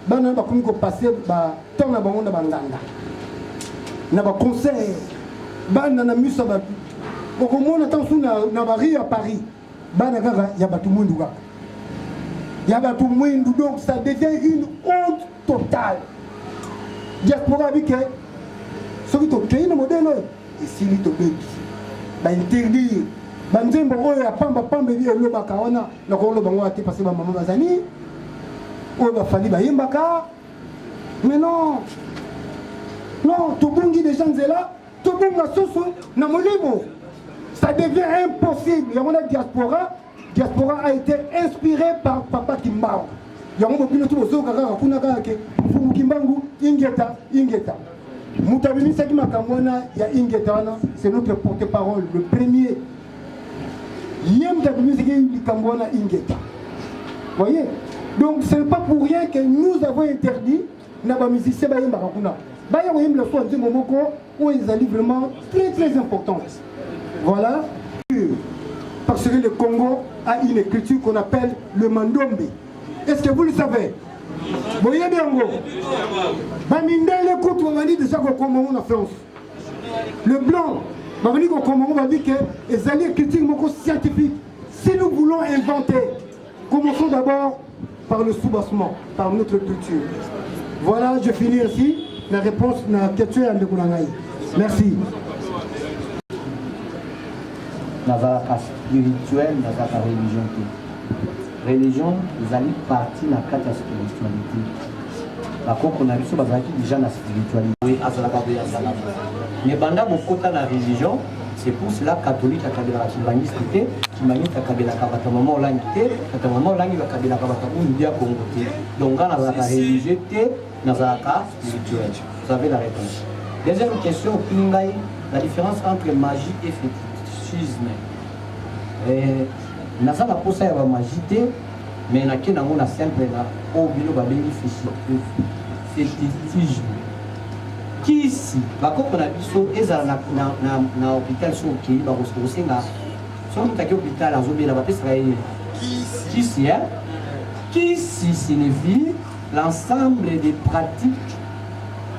Bana va passer temps na bango na banganga. Na ba concert. Bana na musa ba. Au moins attention na bari à Paris. Bana gaga ya batu mundu ga. Ya batu mundu, donc ça devient une honte totale. Diaspora bike. Ce qui te le modèle et si li to bebi. Ba interdire banzembo oyo apamba pamba bi elobaka wana na ko lobango ate parce ba mama bazani oyo ba fali ba yembaka mais non to bungi des gens là to bunga soso na molimo ça devient impossible. Il y a la diaspora a été inspirée par Papa Kimbao. Il y a un peu tout le kaka kuna kaka fumu Kimbangu ingeta Mutabimi Sekima Kamwana ya ingeta c'est notre porte-parole le premier. Yem Mutabimi Sekima Kamwana ingeta. Voyez? Donc ce n'est pas pour rien que nous avons interdit naba musicien ba yemba kuna. Ba yem le soir du momoko où ils allaient vraiment très importants. Voilà. Parce que le Congo a une écriture qu'on appelle le Mandombe. Est-ce que vous le savez? Vous voyez bien, Bamindele Koutou va dire déjà qu'on Congo en France. Le blanc, va dire qu'on Congo va dire que les alliés critiques scientifiques. Si nous voulons inventer, commençons d'abord par le soubassement, par notre culture. Voilà, je finis ainsi. La réponse à la question est de Koulangaï. Merci. Nazaraka spirituel, nazaraka religion. Religion, ils allaient partir dans la spiritualité. Par contre, on a vu ça déjà dans la spiritualité. Oui, mais pendant mon côté dans la religion, c'est pour cela que les catholiques ont la chibaniste, qui m'a dit que la kabata maman l'angité, que maman l'angité, que la kabata undia congoté. Donc, dans la religion, nazaraka spirituel. Vous avez la réponse. Deuxième question, la différence entre magie et fétichisme. Naza la posa ya magie mais na kena ngona simple na o bilo ba bengi fétichisme. Kisi bakoko na biso ezala na hôpital so ki ba kosenga so mutaki hôpital azobela ba pesa ye kisi hein. Kisi signifie l'ensemble des pratiques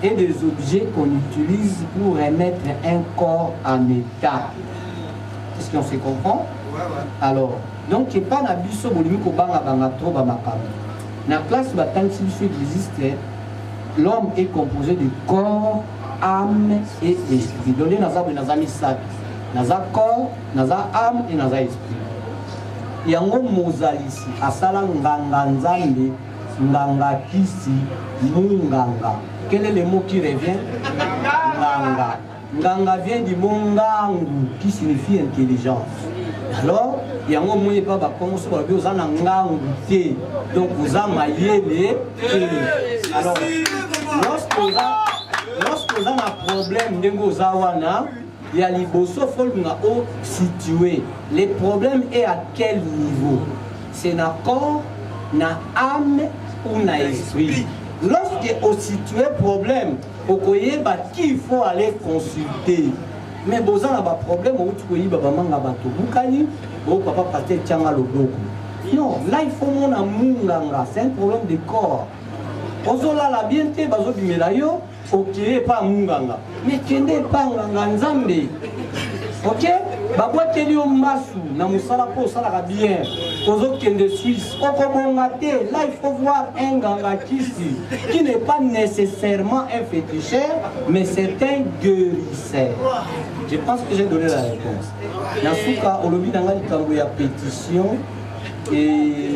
et des objets qu'on utilise pour remettre un corps en état. Est-ce qu'on se comprend? Alors, donc, il n'y a pas de biso bolimi ko banga trop bamakami. Na classe batansi biso existe, l'homme est composé de corps, âme et esprit. Donc, naza misaki, naza corps, naza âme et naza esprit. Yango mozalisi asala nganga nzambe, nganga kisi, munganga. Quel est le mot qui revient? Nganga. Nganga vient du mot ngangu qui signifie intelligence. Alors, il y a un moment où il n'y a pas de ngangu. Donc, vous avez alors, lorsque vous avez un problème, il y a les bossos situé. Le problème est à quel niveau? C'est dans le corps, dans l'âme ou dans l'esprit. Lorsque vous situez le problème, vous voyez qu'il faut aller consulter. Mais vous avez un problème, vous voyez non, là il faut mon amour, c'est un problème de corps. Vous avez la bienté, vous avez ok, pas munganga. Mais qui n'est pas nzambe. Ok? Babwateli o masu na musala po sala bien. Ozo kende Suisse. Okomongate, là il faut voir un ganga qui n'est pas nécessairement un féticheur, mais c'est un guérisseur. Je pense que j'ai donné la réponse. Dans ce cas, au lobby d'Angali Kango, il y a pétition et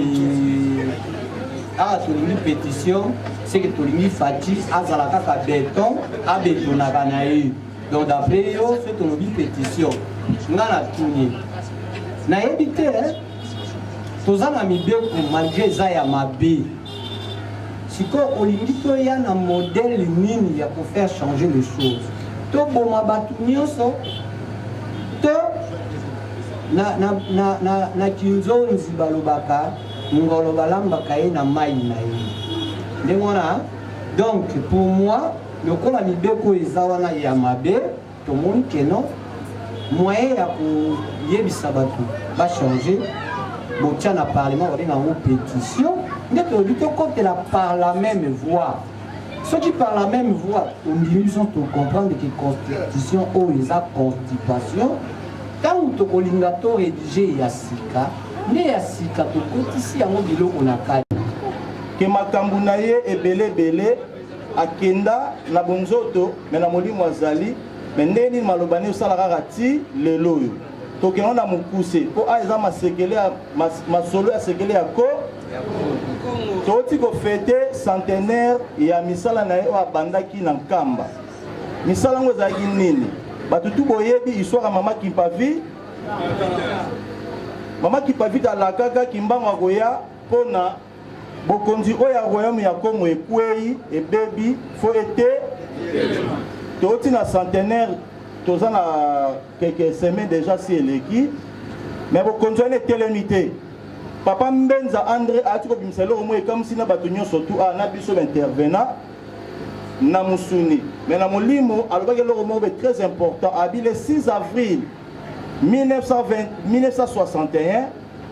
une pétition, c'est que tout le monde fatigue à Zalaka béton, à bétonaganaï. Donc d'après eux, c'est une pétition. Ngana tourné. Na évité, tozana mibeko malgré Zaya Mabé. Si on limite, il y a un modèle nini pour faire changer les choses. To boma batu nyonso, to na kinzonzi balobaka, ngolo balambaka ye na mai na ye. Donc pour moi, le col a mis beko ezawana ya mabe, tout le monde que non. moyen ya koyebisa bato bachange botia na parlement babenga yango pétition nde tolobi tokotela par la même voie soki par la même voie ondimi biso tocomprendre ke constitution oyo eza constipation ntango tokolinga to rédige ya sika nde ya sika tokotisi yango biloko na kati ke makambo na ye ebele akenda na bonzoto me na molimo azali me ndenge nini maloba nini osala kaka ti lelo oyo tokenda na mokuse mpo eza masolo ya sekele ya ko toti kofete centenaire ya misala na ye oyo abandaki na nkamba misala yango ezalaki nini bato tu boyebi histoire ya mama Kimpavite alakaka kimbango akoya mpona bokonzi oyo ya royaume ya Congo ekwei ebebi fo ete toti na centenaire toza na quelques semaines déjà si eleki mais bokonzi wana etelemi te papa Mbenza André ati kobimisa eloko mo ekamwisi na bato nyonso tu na biso baintervenant na musuni mais na molimo alobaki eloko moko très important abi le 6 avril 1961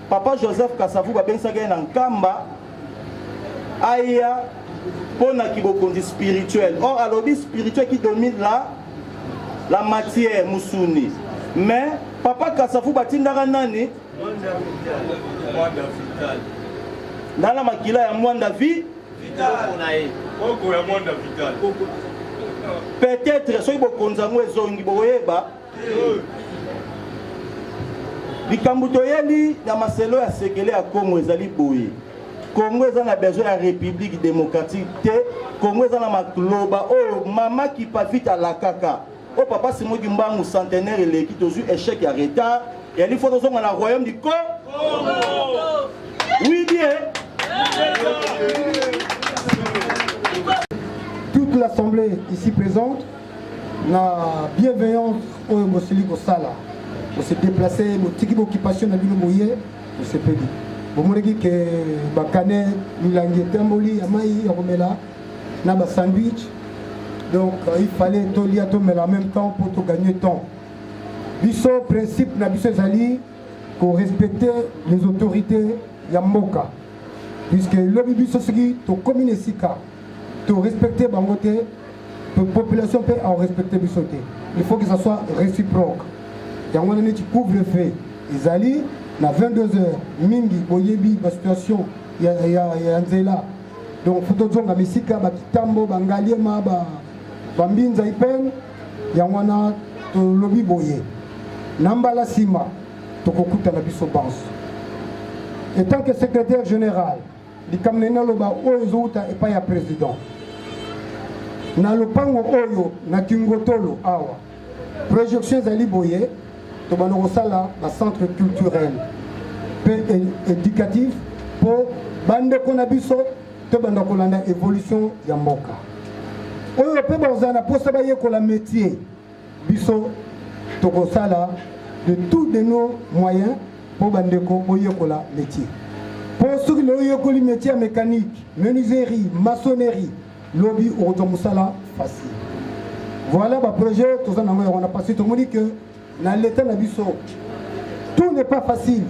papa Joseph Kasavu babengisaki ye na nkamba aya pona kibokonzi spirituel. Or alobi spirituel qui domine la matière musuni. Mais papa Kasavu batindaka nani? Dans la makila ya mwanda vi peut-être soki bokonzi yango ezongi boyeba likambo toyeli na maselo ya sekele ya Congo ezali boye. Congo eza na besoin ya république démocratique te. Congo eza na makloba oyo mama Kimpavite alakaka o papa Simoki Mbangu centenaire eleki tozwi échec ya retard et il faut tozonga na royaume du Congo. Oui bien. Toute l'assemblée ici présente na bienveillance oyo mosili kosala on s'est déplacé motiki occupation na bino boye on s'est pedi bomonaki ke bakane milangi etamboli ya mai ya komela na ba sandwich donc il fallait tolia tomela en même temps pour to gagner temps biso principe na biso ezali ko respecter les autorités ya mboka puisque lobi biso soki to commune sika to respecter bango te population peut en respecter biso te il faut que ça soit réciproque yango nani ti couvre-feu ezali na 22h mingi boyebi ba situation ya nzela donc faut tozonga misika bakitambo bangaliema bambinza ipene yango na tolobi boye nambala sima tokokuta na biso banso et tant que secrétaire général likambo na loba oyo ezouta epai ya président na lopango oyo na Kingotolo awa projection ezali boye tobana kosala ba centre culturel pe éducatif pour bandeko na biso tobanda kolanda évolution ya mboka oyo pe bazana posa bayekola métier biso tokosala de tous de nos moyens pour bandeko boyekola métier pour ceux qui oyekoli métier mécanique menuiserie maçonnerie lobby otomosala facile voilà ba projet tozana ngo on a passé tout le monde que dans l'état na biso tout n'est pas facile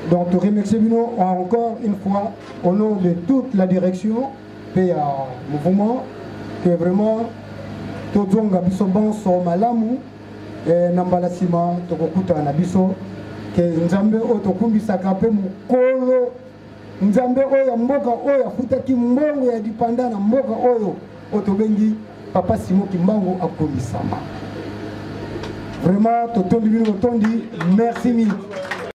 donc te remercier Bino encore une fois au nom de toute la direction et mouvement que vraiment tozonga biso bonso malamu et nambala sima tokokuta na biso que nzambe o tokumbisaka pe mukolo nzambe oyo mboka oyo afutaki mbongo ya dipanda na mboka oyo otobengi papa Simoki Mbangu akumisama vraiment totondi bino tondi merci mille